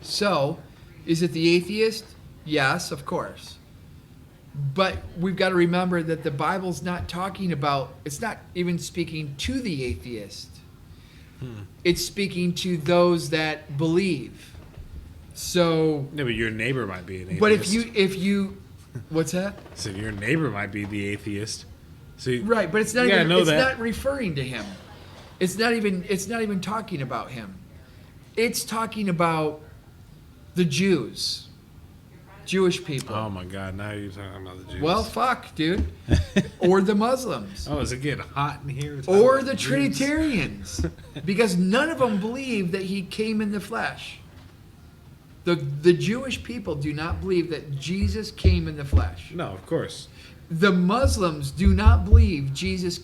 [SPEAKER 2] So, is it the atheist? Yes, of course. But we've got to remember that the Bible's not talking about, it's not even speaking to the atheist. It's speaking to those that believe. So,
[SPEAKER 3] no, but your neighbor might be an atheist.
[SPEAKER 2] but if you, what's that?
[SPEAKER 3] So your neighbor might be the atheist. So
[SPEAKER 2] Right, but it's not
[SPEAKER 3] you gotta
[SPEAKER 2] even,
[SPEAKER 3] know
[SPEAKER 2] it's
[SPEAKER 3] that.
[SPEAKER 2] not referring to him. It's not even talking about him. It's talking about the Jews. Jewish people.
[SPEAKER 3] Oh my God! Now you're talking about the Jews.
[SPEAKER 2] Well, fuck, dude. Or the Muslims.
[SPEAKER 3] Oh, is it getting hot in here?
[SPEAKER 2] Or the Trinitarians. Because none of them believe that he came in the flesh. The Jewish people do not believe that Jesus came in the flesh.
[SPEAKER 3] No, of course.
[SPEAKER 2] The Muslims do not believe Jesus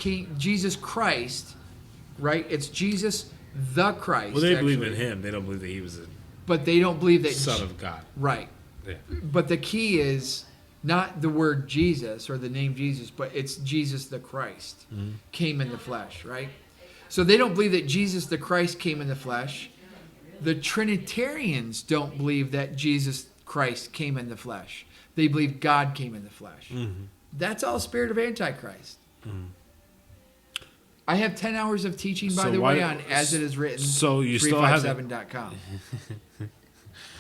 [SPEAKER 2] Christ, right? It's Jesus the Christ.
[SPEAKER 3] Well, they believe
[SPEAKER 2] actually.
[SPEAKER 3] in him. They don't believe that he was a
[SPEAKER 2] But they don't believe that
[SPEAKER 3] son of God.
[SPEAKER 2] Right.
[SPEAKER 3] Yeah.
[SPEAKER 2] But the key is not the word Jesus or the name Jesus, but it's Jesus the Christ came in the flesh, right? So they don't believe that Jesus the Christ came in the flesh. The Trinitarians don't believe that Jesus Christ came in the flesh. They believe God came in the flesh.
[SPEAKER 3] Mm-hmm.
[SPEAKER 2] That's all spirit of Antichrist. Mm-hmm. I have 10 hours of teaching, by
[SPEAKER 3] So
[SPEAKER 2] the
[SPEAKER 3] why-
[SPEAKER 2] way, on As It Is Written,
[SPEAKER 3] So you still have
[SPEAKER 2] 357.com.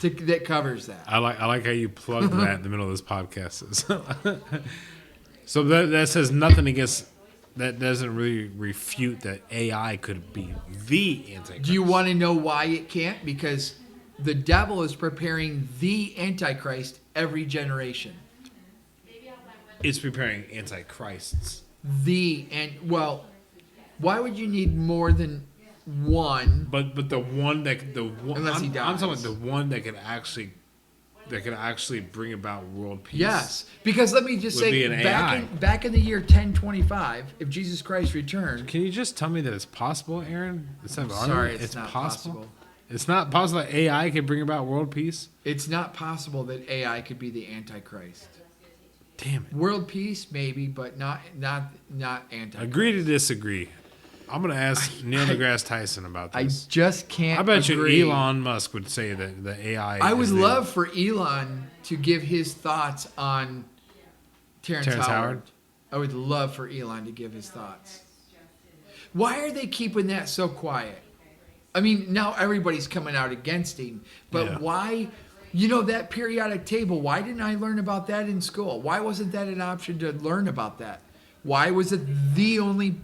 [SPEAKER 2] That covers that.
[SPEAKER 3] I like how you plugged that in the middle of this podcast. So that says nothing against. That doesn't really refute that AI could be the Antichrist.
[SPEAKER 2] Do you want to know why it can't? Because the devil is preparing the Antichrist every generation.
[SPEAKER 3] It's preparing Antichrists.
[SPEAKER 2] Why would you need more than one?
[SPEAKER 3] But the one that
[SPEAKER 2] Unless he
[SPEAKER 3] I'm
[SPEAKER 2] dies.
[SPEAKER 3] talking about the one that could actually bring about world peace.
[SPEAKER 2] Yes, because let me just
[SPEAKER 3] Would be
[SPEAKER 2] say,
[SPEAKER 3] an AI.
[SPEAKER 2] back in the year 1025, if Jesus Christ returned,
[SPEAKER 3] Can you just tell me that it's possible, Aaron? Instead of
[SPEAKER 2] sorry,
[SPEAKER 3] arguing,
[SPEAKER 2] it's not possible.
[SPEAKER 3] It's not possible that AI can bring about world peace.
[SPEAKER 2] It's not possible that AI could be the Antichrist.
[SPEAKER 3] Damn it!
[SPEAKER 2] World peace, maybe, but not Antichrist.
[SPEAKER 3] Agree to disagree. I'm gonna ask Neil deGrasse Tyson about
[SPEAKER 2] I
[SPEAKER 3] this.
[SPEAKER 2] just can't.
[SPEAKER 3] I bet
[SPEAKER 2] agree.
[SPEAKER 3] you Elon Musk would say that the AI.
[SPEAKER 2] I would
[SPEAKER 3] is
[SPEAKER 2] love for Elon to give his thoughts on Terrence Howard. I would love for Elon to give his thoughts. Why are they keeping that so quiet? I mean, now everybody's coming out against him, but why? You know, that periodic table, why didn't I learn about that in school? Why wasn't that an option to learn about that? Why was it the only...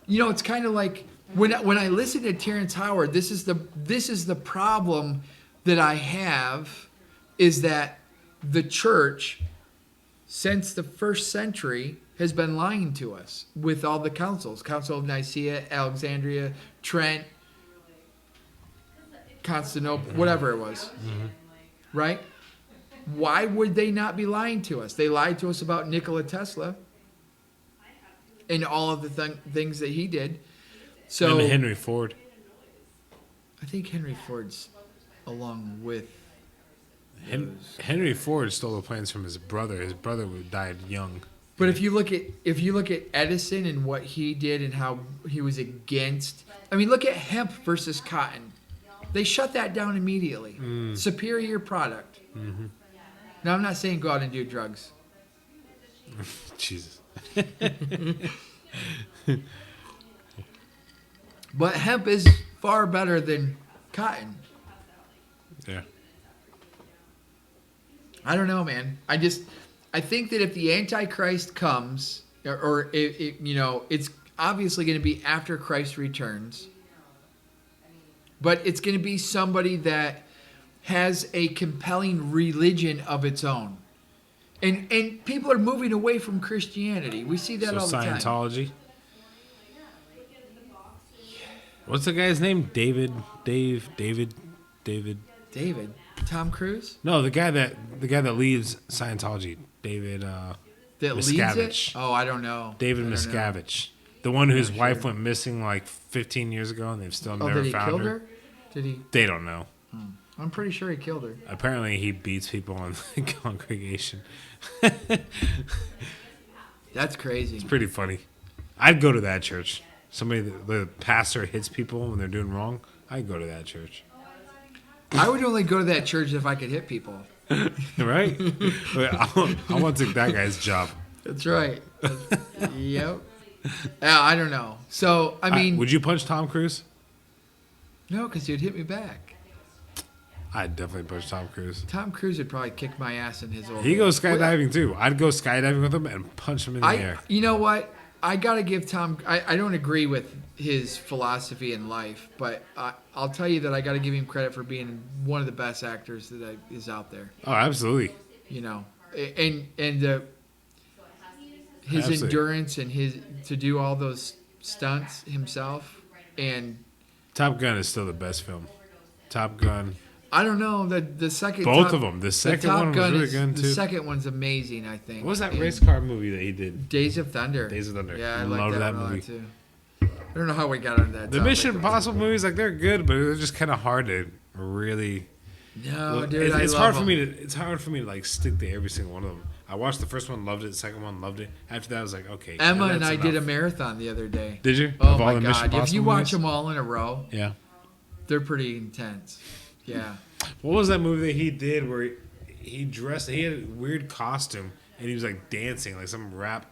[SPEAKER 2] You know, it's kind of like when I listen to Terrence Howard, this is the problem that I have, is that the church, since the first century, has been lying to us with all the councils. Council of Nicaea, Alexandria, Trent, Constantinople, whatever it was. Right? Why would they not be lying to us? They lied to us about Nikola Tesla and all of the things that he did. So
[SPEAKER 3] and Henry Ford.
[SPEAKER 2] I think Henry Ford's along with
[SPEAKER 3] Henry Ford stole the plans from his brother. His brother died young.
[SPEAKER 2] But if you look at Edison and what he did and how he was against, I mean, look at hemp versus cotton. They shut that down immediately. Superior product.
[SPEAKER 3] Mm-hmm.
[SPEAKER 2] Now, I'm not saying go out and do drugs.
[SPEAKER 3] Jesus.
[SPEAKER 2] But hemp is far better than cotton.
[SPEAKER 3] Yeah.
[SPEAKER 2] I don't know, man. I think that if the Antichrist comes, or it's obviously going to be after Christ returns, but it's going to be somebody that has a compelling religion of its own. And people are moving away from Christianity. We see that all the time.
[SPEAKER 3] Scientology. What's the guy's name? David.
[SPEAKER 2] Tom Cruise?
[SPEAKER 3] No, the guy that leads Scientology. David
[SPEAKER 2] That leads
[SPEAKER 3] Miscavige.
[SPEAKER 2] it? Oh, I don't know.
[SPEAKER 3] David
[SPEAKER 2] I don't know.
[SPEAKER 3] Miscavige. The one whose wife went missing like 15 years ago and they've still never
[SPEAKER 2] did he
[SPEAKER 3] found
[SPEAKER 2] kill
[SPEAKER 3] her.
[SPEAKER 2] her? Did he?
[SPEAKER 3] They don't know.
[SPEAKER 2] I'm pretty sure he killed her.
[SPEAKER 3] Apparently he beats people in the congregation.
[SPEAKER 2] That's crazy.
[SPEAKER 3] It's pretty funny. I'd go to that church. The pastor hits people when they're doing wrong. I'd go to that church.
[SPEAKER 2] I would only go to that church if I could hit people.
[SPEAKER 3] Right? I want to take that guy's job.
[SPEAKER 2] That's right. Yep. I don't know. So, I mean...
[SPEAKER 3] would you punch Tom Cruise?
[SPEAKER 2] No, because he'd hit me back.
[SPEAKER 3] I'd definitely punch Tom Cruise.
[SPEAKER 2] Tom Cruise would probably kick my ass in his old...
[SPEAKER 3] He goes skydiving too. I'd go skydiving with him and punch him in the air.
[SPEAKER 2] You know what? I got to give Tom... I don't agree with his philosophy in life, but I'll tell you that I got to give him credit for being one of the best actors that is out there.
[SPEAKER 3] Oh, absolutely.
[SPEAKER 2] You know, and his
[SPEAKER 3] Absolutely.
[SPEAKER 2] endurance and to do all those stunts himself, and
[SPEAKER 3] Top Gun is still the best film. Top Gun.
[SPEAKER 2] I don't know, the second
[SPEAKER 3] Both of them. The second one was really good too.
[SPEAKER 2] The second one's amazing, I think.
[SPEAKER 3] What was that race car movie that he did?
[SPEAKER 2] Days of Thunder.
[SPEAKER 3] Days of Thunder.
[SPEAKER 2] Yeah, I
[SPEAKER 3] Love
[SPEAKER 2] like that
[SPEAKER 3] movie.
[SPEAKER 2] movie too. I don't know how we got on that.
[SPEAKER 3] The
[SPEAKER 2] topic.
[SPEAKER 3] Mission Impossible movies, like they're good, but they're just kind of hard to really.
[SPEAKER 2] No,
[SPEAKER 3] look.
[SPEAKER 2] dude,
[SPEAKER 3] It's
[SPEAKER 2] I
[SPEAKER 3] hard
[SPEAKER 2] love
[SPEAKER 3] for me
[SPEAKER 2] them.
[SPEAKER 3] to. It's hard for me to like stick to every single one of them. I watched the first one, loved it. The second one, loved it. After that, I was like, okay.
[SPEAKER 2] Emma and
[SPEAKER 3] that's
[SPEAKER 2] I did a
[SPEAKER 3] enough.
[SPEAKER 2] marathon the other day.
[SPEAKER 3] Did you?
[SPEAKER 2] Oh
[SPEAKER 3] Of all
[SPEAKER 2] my
[SPEAKER 3] the Mission
[SPEAKER 2] god! If
[SPEAKER 3] Impossible
[SPEAKER 2] you watch
[SPEAKER 3] movies?
[SPEAKER 2] them all in a row,
[SPEAKER 3] Yeah.
[SPEAKER 2] they're pretty intense. Yeah.
[SPEAKER 3] What was that movie that he did where he dressed? He had a weird costume and he was like dancing, like some rap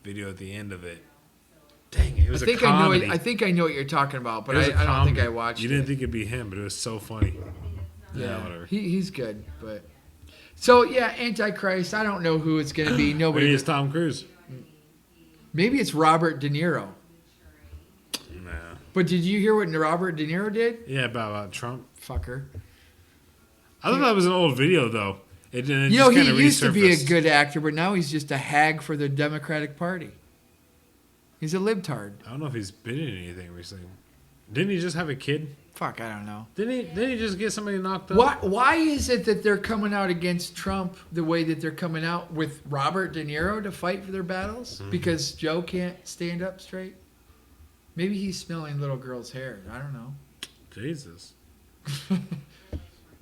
[SPEAKER 3] video at the end of it. Dang it! It was a comedy.
[SPEAKER 2] I think I know what you're talking about, but
[SPEAKER 3] It was
[SPEAKER 2] I
[SPEAKER 3] a
[SPEAKER 2] don't think
[SPEAKER 3] comedy.
[SPEAKER 2] I watched it.
[SPEAKER 3] You didn't think it'd be him, but it was so funny. Yeah, whatever.
[SPEAKER 2] He's good, but so yeah, Antichrist. I don't know who it's gonna be. Nobody.
[SPEAKER 3] Maybe it's Tom Cruise.
[SPEAKER 2] Maybe it's Robert De Niro.
[SPEAKER 3] Nah.
[SPEAKER 2] But did you hear what Robert De Niro did?
[SPEAKER 3] Yeah, about Trump.
[SPEAKER 2] Fucker.
[SPEAKER 3] I thought that was an old video though. It
[SPEAKER 2] You
[SPEAKER 3] just
[SPEAKER 2] know, he
[SPEAKER 3] kinda
[SPEAKER 2] used to be a
[SPEAKER 3] resurfaced.
[SPEAKER 2] good actor, but now he's just a hag for the Democratic Party. He's a libtard.
[SPEAKER 3] I don't know if he's been in anything recently. Didn't he just have a kid?
[SPEAKER 2] Fuck, I don't know.
[SPEAKER 3] Didn't he just get somebody knocked up?
[SPEAKER 2] Why is it that they're coming out against Trump the way that they're coming out with Robert De Niro to fight for their battles?
[SPEAKER 3] Mm-hmm.
[SPEAKER 2] Because Joe can't stand up straight? Maybe he's smelling little girl's hair. I don't know.
[SPEAKER 3] Jesus.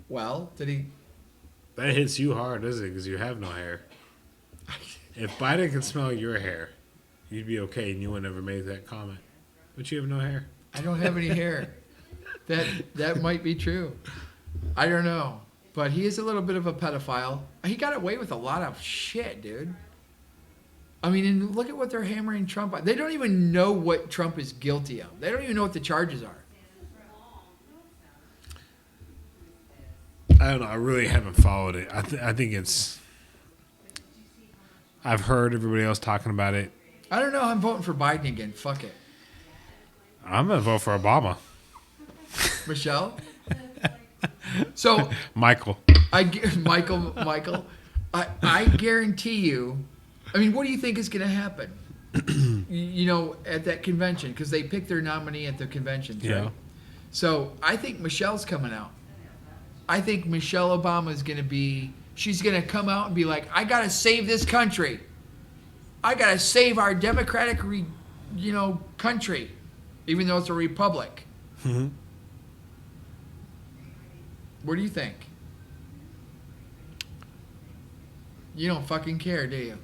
[SPEAKER 2] Well, did he...
[SPEAKER 3] That hits you hard, doesn't it? Because you have no hair. If Biden could smell your hair, you'd be okay and you would never make that comment. But you have no hair.
[SPEAKER 2] I don't have any hair. That might be true. I don't know. But he is a little bit of a pedophile. He got away with a lot of shit, dude. I mean, and look at what they're hammering Trump on. They don't even know what Trump is guilty of. They don't even know what the charges are.
[SPEAKER 3] I don't know. I really haven't followed it. I think it's... I've heard everybody else talking about it.
[SPEAKER 2] I don't know. I'm voting for Biden again. Fuck it.
[SPEAKER 3] I'm going to vote for Obama.
[SPEAKER 2] Michelle? So...
[SPEAKER 3] Michael.
[SPEAKER 2] Michael, I guarantee you... I mean, what do you think is going to happen? You know, at that convention, because they pick their nominee at the conventions,
[SPEAKER 3] Yeah.
[SPEAKER 2] right? So I think Michelle's coming out. I think Michelle Obama is going to be. She's going to come out and be like, "I got to save this country. I got to save our democratic, country, even though it's a republic."
[SPEAKER 3] Mm-hmm.
[SPEAKER 2] What do you think? You don't fucking care, do you?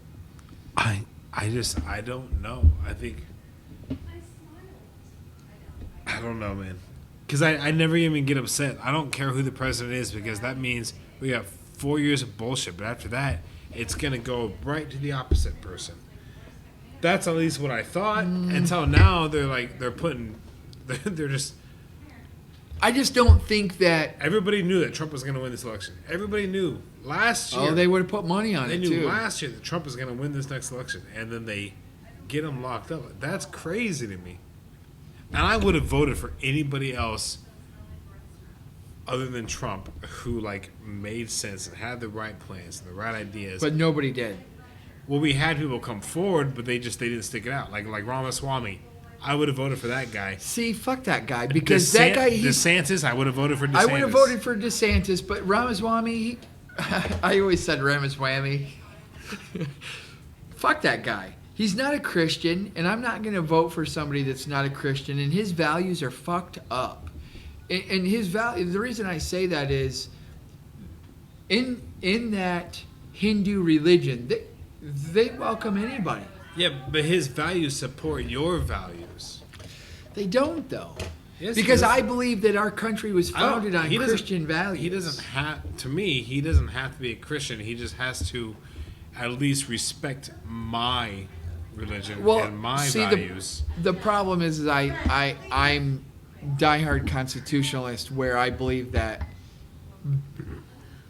[SPEAKER 3] I don't know. I don't know, man. Because I never even get upset. I don't care who the president is because that means we got 4 years of bullshit. But after that, it's going to go right to the opposite person. That's at least what I thought. Until now, they're just...
[SPEAKER 2] I just don't think that...
[SPEAKER 3] Everybody knew that Trump was going to win this election. Everybody knew last year.
[SPEAKER 2] Oh, they would have put money on
[SPEAKER 3] They
[SPEAKER 2] it,
[SPEAKER 3] knew
[SPEAKER 2] too.
[SPEAKER 3] last year that Trump was going to win this next election, and then they get him locked up. That's crazy to me. And I would have voted for anybody else other than Trump who made sense and had the right plans and the right ideas.
[SPEAKER 2] But nobody did.
[SPEAKER 3] Well, we had people come forward, but they didn't stick it out. Like Ramaswamy. I would have voted for that guy.
[SPEAKER 2] See, fuck that guy. Because that guy...
[SPEAKER 3] DeSantis, I would have voted for DeSantis.
[SPEAKER 2] I would have voted for DeSantis, but Ramaswamy... I always said Ramaswamy. Fuck that guy. He's not a Christian, and I'm not going to vote for somebody that's not a Christian, and his values are fucked up. And his value... The reason I say that is, in that Hindu religion, they welcome anybody.
[SPEAKER 3] Yeah, but his values support your values.
[SPEAKER 2] They don't, though.
[SPEAKER 3] Yes,
[SPEAKER 2] because I believe that our country was founded on Christian values.
[SPEAKER 3] He doesn't have, to me, he doesn't have to be a Christian. He just has to at least respect my religion and my values.
[SPEAKER 2] The problem is I'm diehard constitutionalist, where I believe that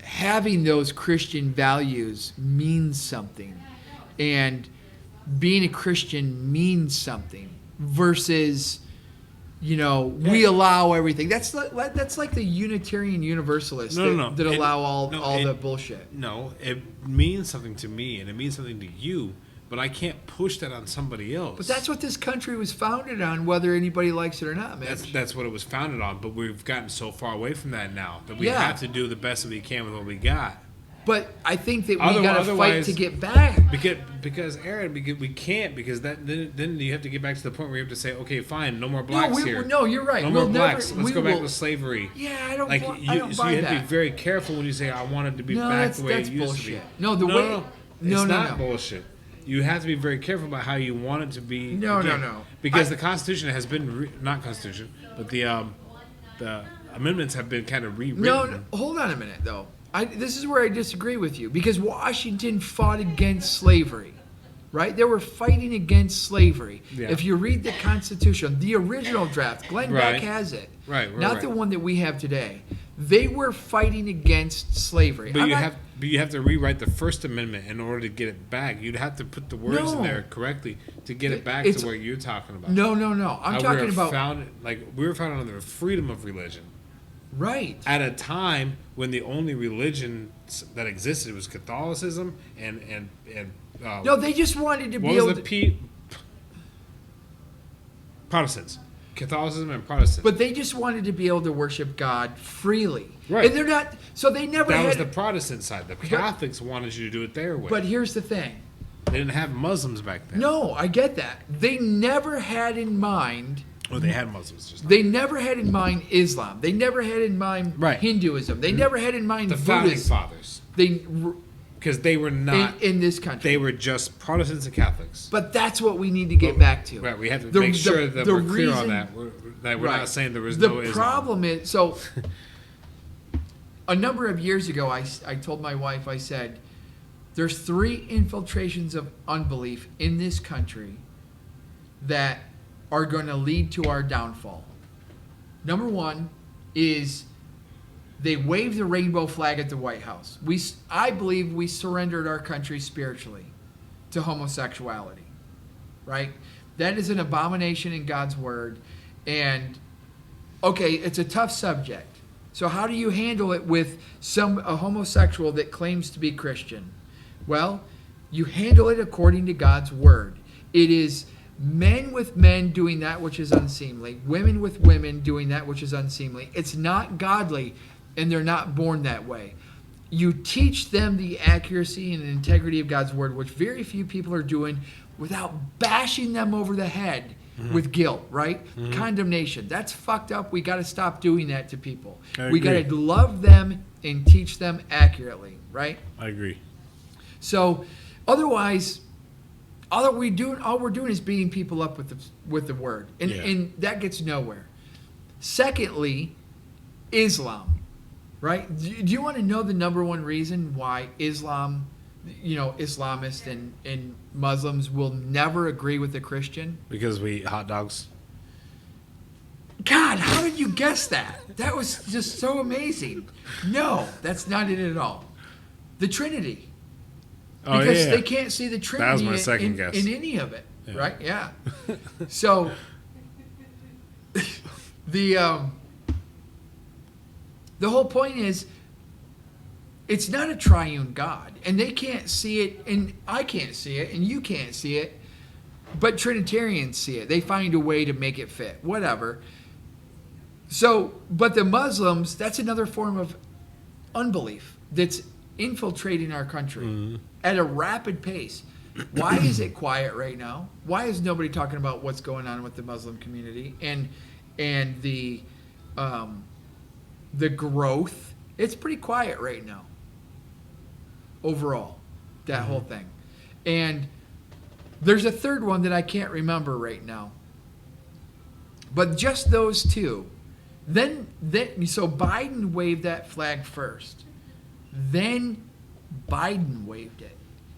[SPEAKER 2] having those Christian values means something. And being a Christian means something versus, we allow everything. That's like the Unitarian Universalists that allow all the bullshit.
[SPEAKER 3] No, it means something to me and it means something to you, but I can't push that on somebody else.
[SPEAKER 2] But that's what this country was founded on, whether anybody likes it or not, man.
[SPEAKER 3] That's what it was founded on, but we've gotten so far away from that now that we have to do the best that we can with what we got.
[SPEAKER 2] But I think that we got to fight to get back.
[SPEAKER 3] Because Aaron, we can't, because then you have to get back to the point where you have to say, okay, fine, no more blacks here.
[SPEAKER 2] No, you're right.
[SPEAKER 3] No more blacks. Let's go back to slavery.
[SPEAKER 2] Yeah, I don't buy
[SPEAKER 3] So you have to be very careful when you say, I want it to be back the way it used to be.
[SPEAKER 2] No,
[SPEAKER 3] it's not bullshit. You have to be very careful about how you want it to be.
[SPEAKER 2] No.
[SPEAKER 3] Because the Constitution has been, not Constitution, but the amendments have been kind of rewritten.
[SPEAKER 2] No, hold on a minute, though. This is where I disagree with you, because Washington fought against slavery, right? They were fighting against slavery.
[SPEAKER 3] Yeah.
[SPEAKER 2] If you read the Constitution, the original draft, Glenn Beck has it, not the one that we have today. They were fighting against slavery.
[SPEAKER 3] But you have to rewrite the First Amendment in order to get it back. You'd have to put the words in there correctly to get it back to where you're talking about.
[SPEAKER 2] No. I'm talking about
[SPEAKER 3] we were founded on the freedom of religion.
[SPEAKER 2] Right.
[SPEAKER 3] At a time when the only religion that existed was Catholicism and
[SPEAKER 2] no, they just wanted to be able to...
[SPEAKER 3] Protestants. Catholicism and Protestants.
[SPEAKER 2] But they just wanted to be able to worship God freely.
[SPEAKER 3] Right.
[SPEAKER 2] And they're not... So they never
[SPEAKER 3] That was the Protestant side. The Catholics wanted you to do it their way.
[SPEAKER 2] But here's the thing.
[SPEAKER 3] They didn't have Muslims back then.
[SPEAKER 2] No, I get that. They never had in mind...
[SPEAKER 3] Well, they had Muslims.
[SPEAKER 2] They never had in mind Islam. They never had in mind Hinduism. They never had in mind
[SPEAKER 3] the
[SPEAKER 2] Buddhism.
[SPEAKER 3] founding fathers. because they were not
[SPEAKER 2] in this country.
[SPEAKER 3] They were just Protestants and Catholics.
[SPEAKER 2] But that's what we need to get back to.
[SPEAKER 3] Right, we have to make sure that we're clear on that. That we're not saying there was no Islam.
[SPEAKER 2] The problem is, so a number of years ago, I told my wife, I said, there's 3 infiltrations of unbelief in this country that are going to lead to our downfall. Number 1 is they waved the rainbow flag at the White House. I believe we surrendered our country spiritually to homosexuality, right? That is an abomination in God's word. And, okay, it's a tough subject. So how do you handle it with a homosexual that claims to be Christian? Well, you handle it according to God's word. It is men with men doing that which is unseemly, women with women doing that which is unseemly. It's not godly, and they're not born that way. You teach them the accuracy and integrity of God's word, which very few people are doing, without bashing them over the head with guilt, right? Condemnation. That's fucked up. We got to stop doing that to people. We got to love them and teach them accurately, right?
[SPEAKER 3] I agree.
[SPEAKER 2] So, otherwise, all we're doing is beating people up with the word, and that gets nowhere. Secondly, Islam, right? Do you want to know the number 1 reason why Islam, Islamists and Muslims will never agree with a Christian?
[SPEAKER 3] Because we eat hot dogs.
[SPEAKER 2] God, how did you guess that? That was just so amazing. No, that's not it at all. The Trinity. Because they can't see the Trinity
[SPEAKER 3] that was my second guess.
[SPEAKER 2] In any of it, right? Yeah. So the whole point is, it's not a triune God, and they can't see it, and I can't see it, and you can't see it, but Trinitarians see it. They find a way to make it fit, whatever. So, but the Muslims, that's another form of unbelief that's infiltrating our country at a rapid pace. Why is it quiet right now? Why is nobody talking about what's going on with the Muslim community and the growth? It's pretty quiet right now. Overall, that whole thing. And there's a third one that I can't remember right now. But just those 2. Then so Biden waved that flag first. Then Biden waved it.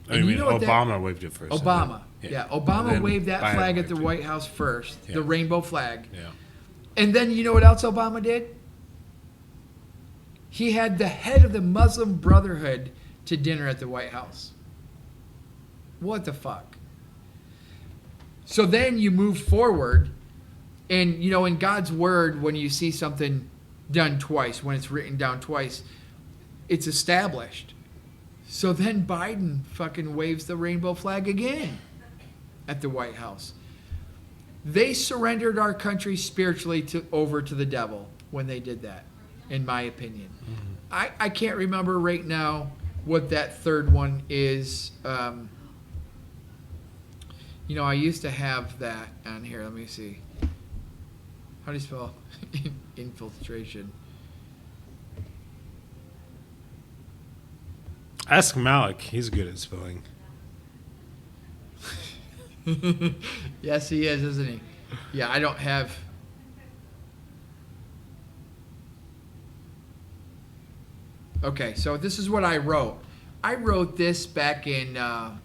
[SPEAKER 3] And you mean Obama waved it first?
[SPEAKER 2] Obama. Yeah, Obama waved that flag at the White House first, the rainbow flag.
[SPEAKER 3] Yeah.
[SPEAKER 2] And then you know what else Obama did? He had the head of the Muslim Brotherhood to dinner at the White House. What the fuck? So then you move forward, and in God's word, when you see something done twice, when it's written down twice, it's established. So then Biden fucking waves the rainbow flag again at the White House. They surrendered our country spiritually over to the devil when they did that, in my opinion. I can't remember right now what that third one is. I used to have that on here. Let me see. How do you spell infiltration?
[SPEAKER 3] Ask Malik. He's good at spelling.
[SPEAKER 2] Yes, he is, isn't he? Yeah, I don't have... Okay, so this is what I wrote. I wrote this back in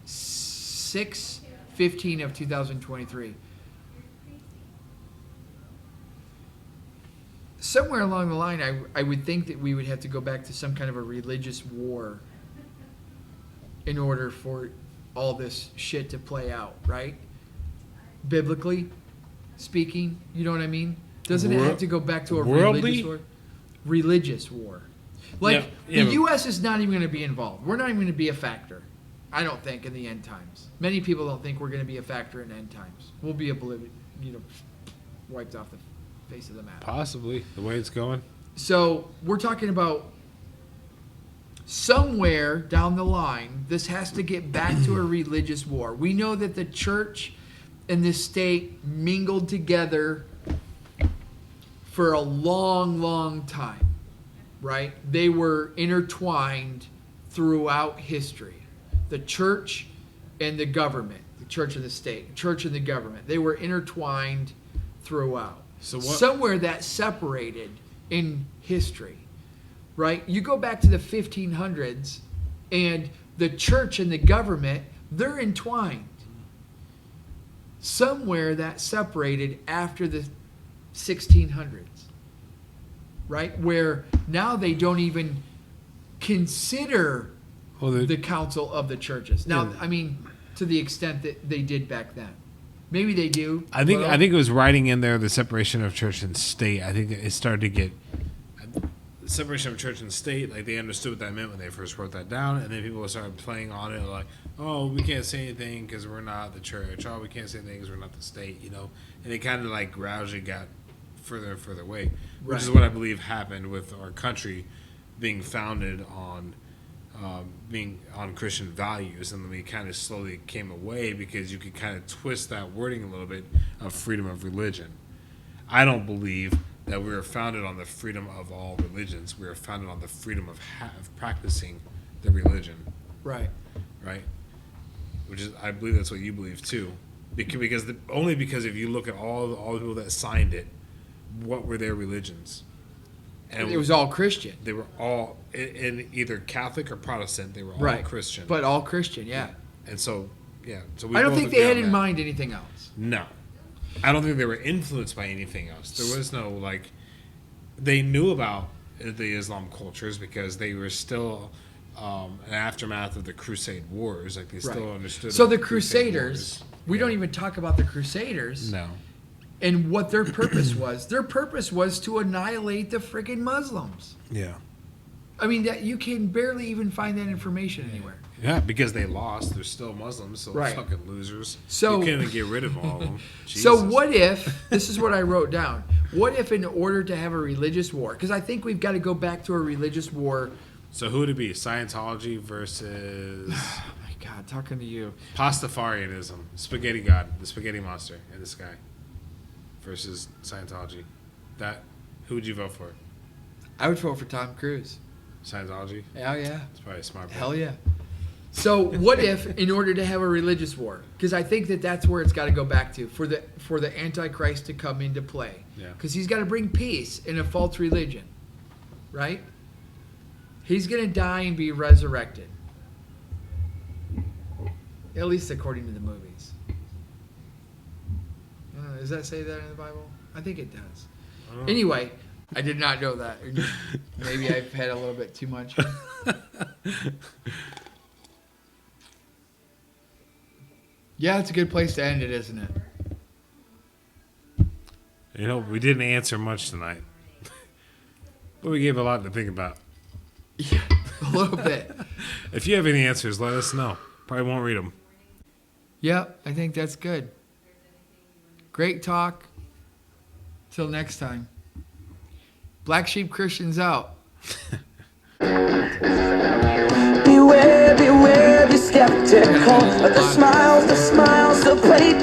[SPEAKER 2] 6/15 of 2023. Somewhere along the line, I would think that we would have to go back to some kind of a religious war in order for all this shit to play out, right? Biblically speaking, you know what I mean? Doesn't it have to go back to a religious war? Religious war. Like, the U.S. is not even going to be involved. We're not even going to be a factor, I don't think, in the end times. Many people don't think we're going to be a factor in end times. We'll be wiped off the face of the map.
[SPEAKER 3] Possibly, the way it's going.
[SPEAKER 2] So we're talking about somewhere down the line, this has to get back to a religious war. We know that the church and the state mingled together for a long, long time, right? They were intertwined throughout history. The church and the government, the church and the state, church and the government, they were intertwined throughout.
[SPEAKER 3] So what?
[SPEAKER 2] Somewhere that separated in history, right? You go back to the 1500s, and the church and the government, they're entwined. Somewhere that separated after the 1600s, right? Where now they don't even consider the council of the churches. Now, I mean, to the extent that they did back then. Maybe they do.
[SPEAKER 3] I think it was writing in there the separation of church and state. I think it started to get separation of church and state. Like they understood what that meant when they first wrote that down, and then people started playing on it like, "Oh, we can't say anything because we're not the church. Oh, we can't say anything because we're not the state." You know, and it kind of like gradually got further and further away, which is what I believe happened with our country being founded on being on Christian values, and then we kind of slowly came away because you could kind of twist that wording a little bit of freedom of religion. I don't believe that we were founded on the freedom of all religions. We were founded on the freedom of practicing the religion.
[SPEAKER 2] Right.
[SPEAKER 3] Right? Which is, I believe that's what you believe too. Only because if you look at all the people that signed it, what were their religions?
[SPEAKER 2] And it was all Christian.
[SPEAKER 3] They were all in either Catholic or Protestant. They were all Christian.
[SPEAKER 2] But all Christian, yeah.
[SPEAKER 3] And so, So
[SPEAKER 2] I don't think they had in mind anything else.
[SPEAKER 3] No. I don't think they were influenced by anything else. There was no, like, they knew about the Islam cultures because they were still an aftermath of the Crusade Wars. Like, they still understood.
[SPEAKER 2] So the Crusaders, we don't even talk about the Crusaders.
[SPEAKER 3] No.
[SPEAKER 2] And what their purpose was. Their purpose was to annihilate the freaking Muslims.
[SPEAKER 3] Yeah.
[SPEAKER 2] I mean, that you can barely even find that information anywhere.
[SPEAKER 3] Yeah, because they lost. They're still Muslims, so they're fucking losers.
[SPEAKER 2] So
[SPEAKER 3] you can't even get rid of all of them. Jesus.
[SPEAKER 2] So what if, this is what I wrote down, what if in order to have a religious war, because I think we've got to go back to a religious war.
[SPEAKER 3] So who would it be? Scientology versus...
[SPEAKER 2] Oh my God, talking to you.
[SPEAKER 3] Pastafarianism. Spaghetti God, the spaghetti monster in the sky. Versus Scientology. Who would you vote for?
[SPEAKER 2] I would vote for Tom Cruise.
[SPEAKER 3] Scientology?
[SPEAKER 2] Hell yeah.
[SPEAKER 3] It's probably a smart.
[SPEAKER 2] Hell yeah. So what if, in order to have a religious war, because I think that's where it's got to go back to for the antichrist to come into play, because he's got to bring peace in a false religion, right? He's gonna die and be resurrected, at least according to the movies. Does that say that in the Bible? I think it does. Anyway, I did not know that. Maybe I've had a little bit too much. Yeah, it's a good place to end it, isn't it?
[SPEAKER 3] You know, we didn't answer much tonight. But we gave a lot to think about.
[SPEAKER 2] Yeah, a little bit.
[SPEAKER 3] If you have any answers, let us know. Probably won't read them.
[SPEAKER 2] Yep, I think that's good. Great talk. Till next time. Black Sheep Christians out.
[SPEAKER 1] Beware, beware, be skeptical. The smiles, the plate.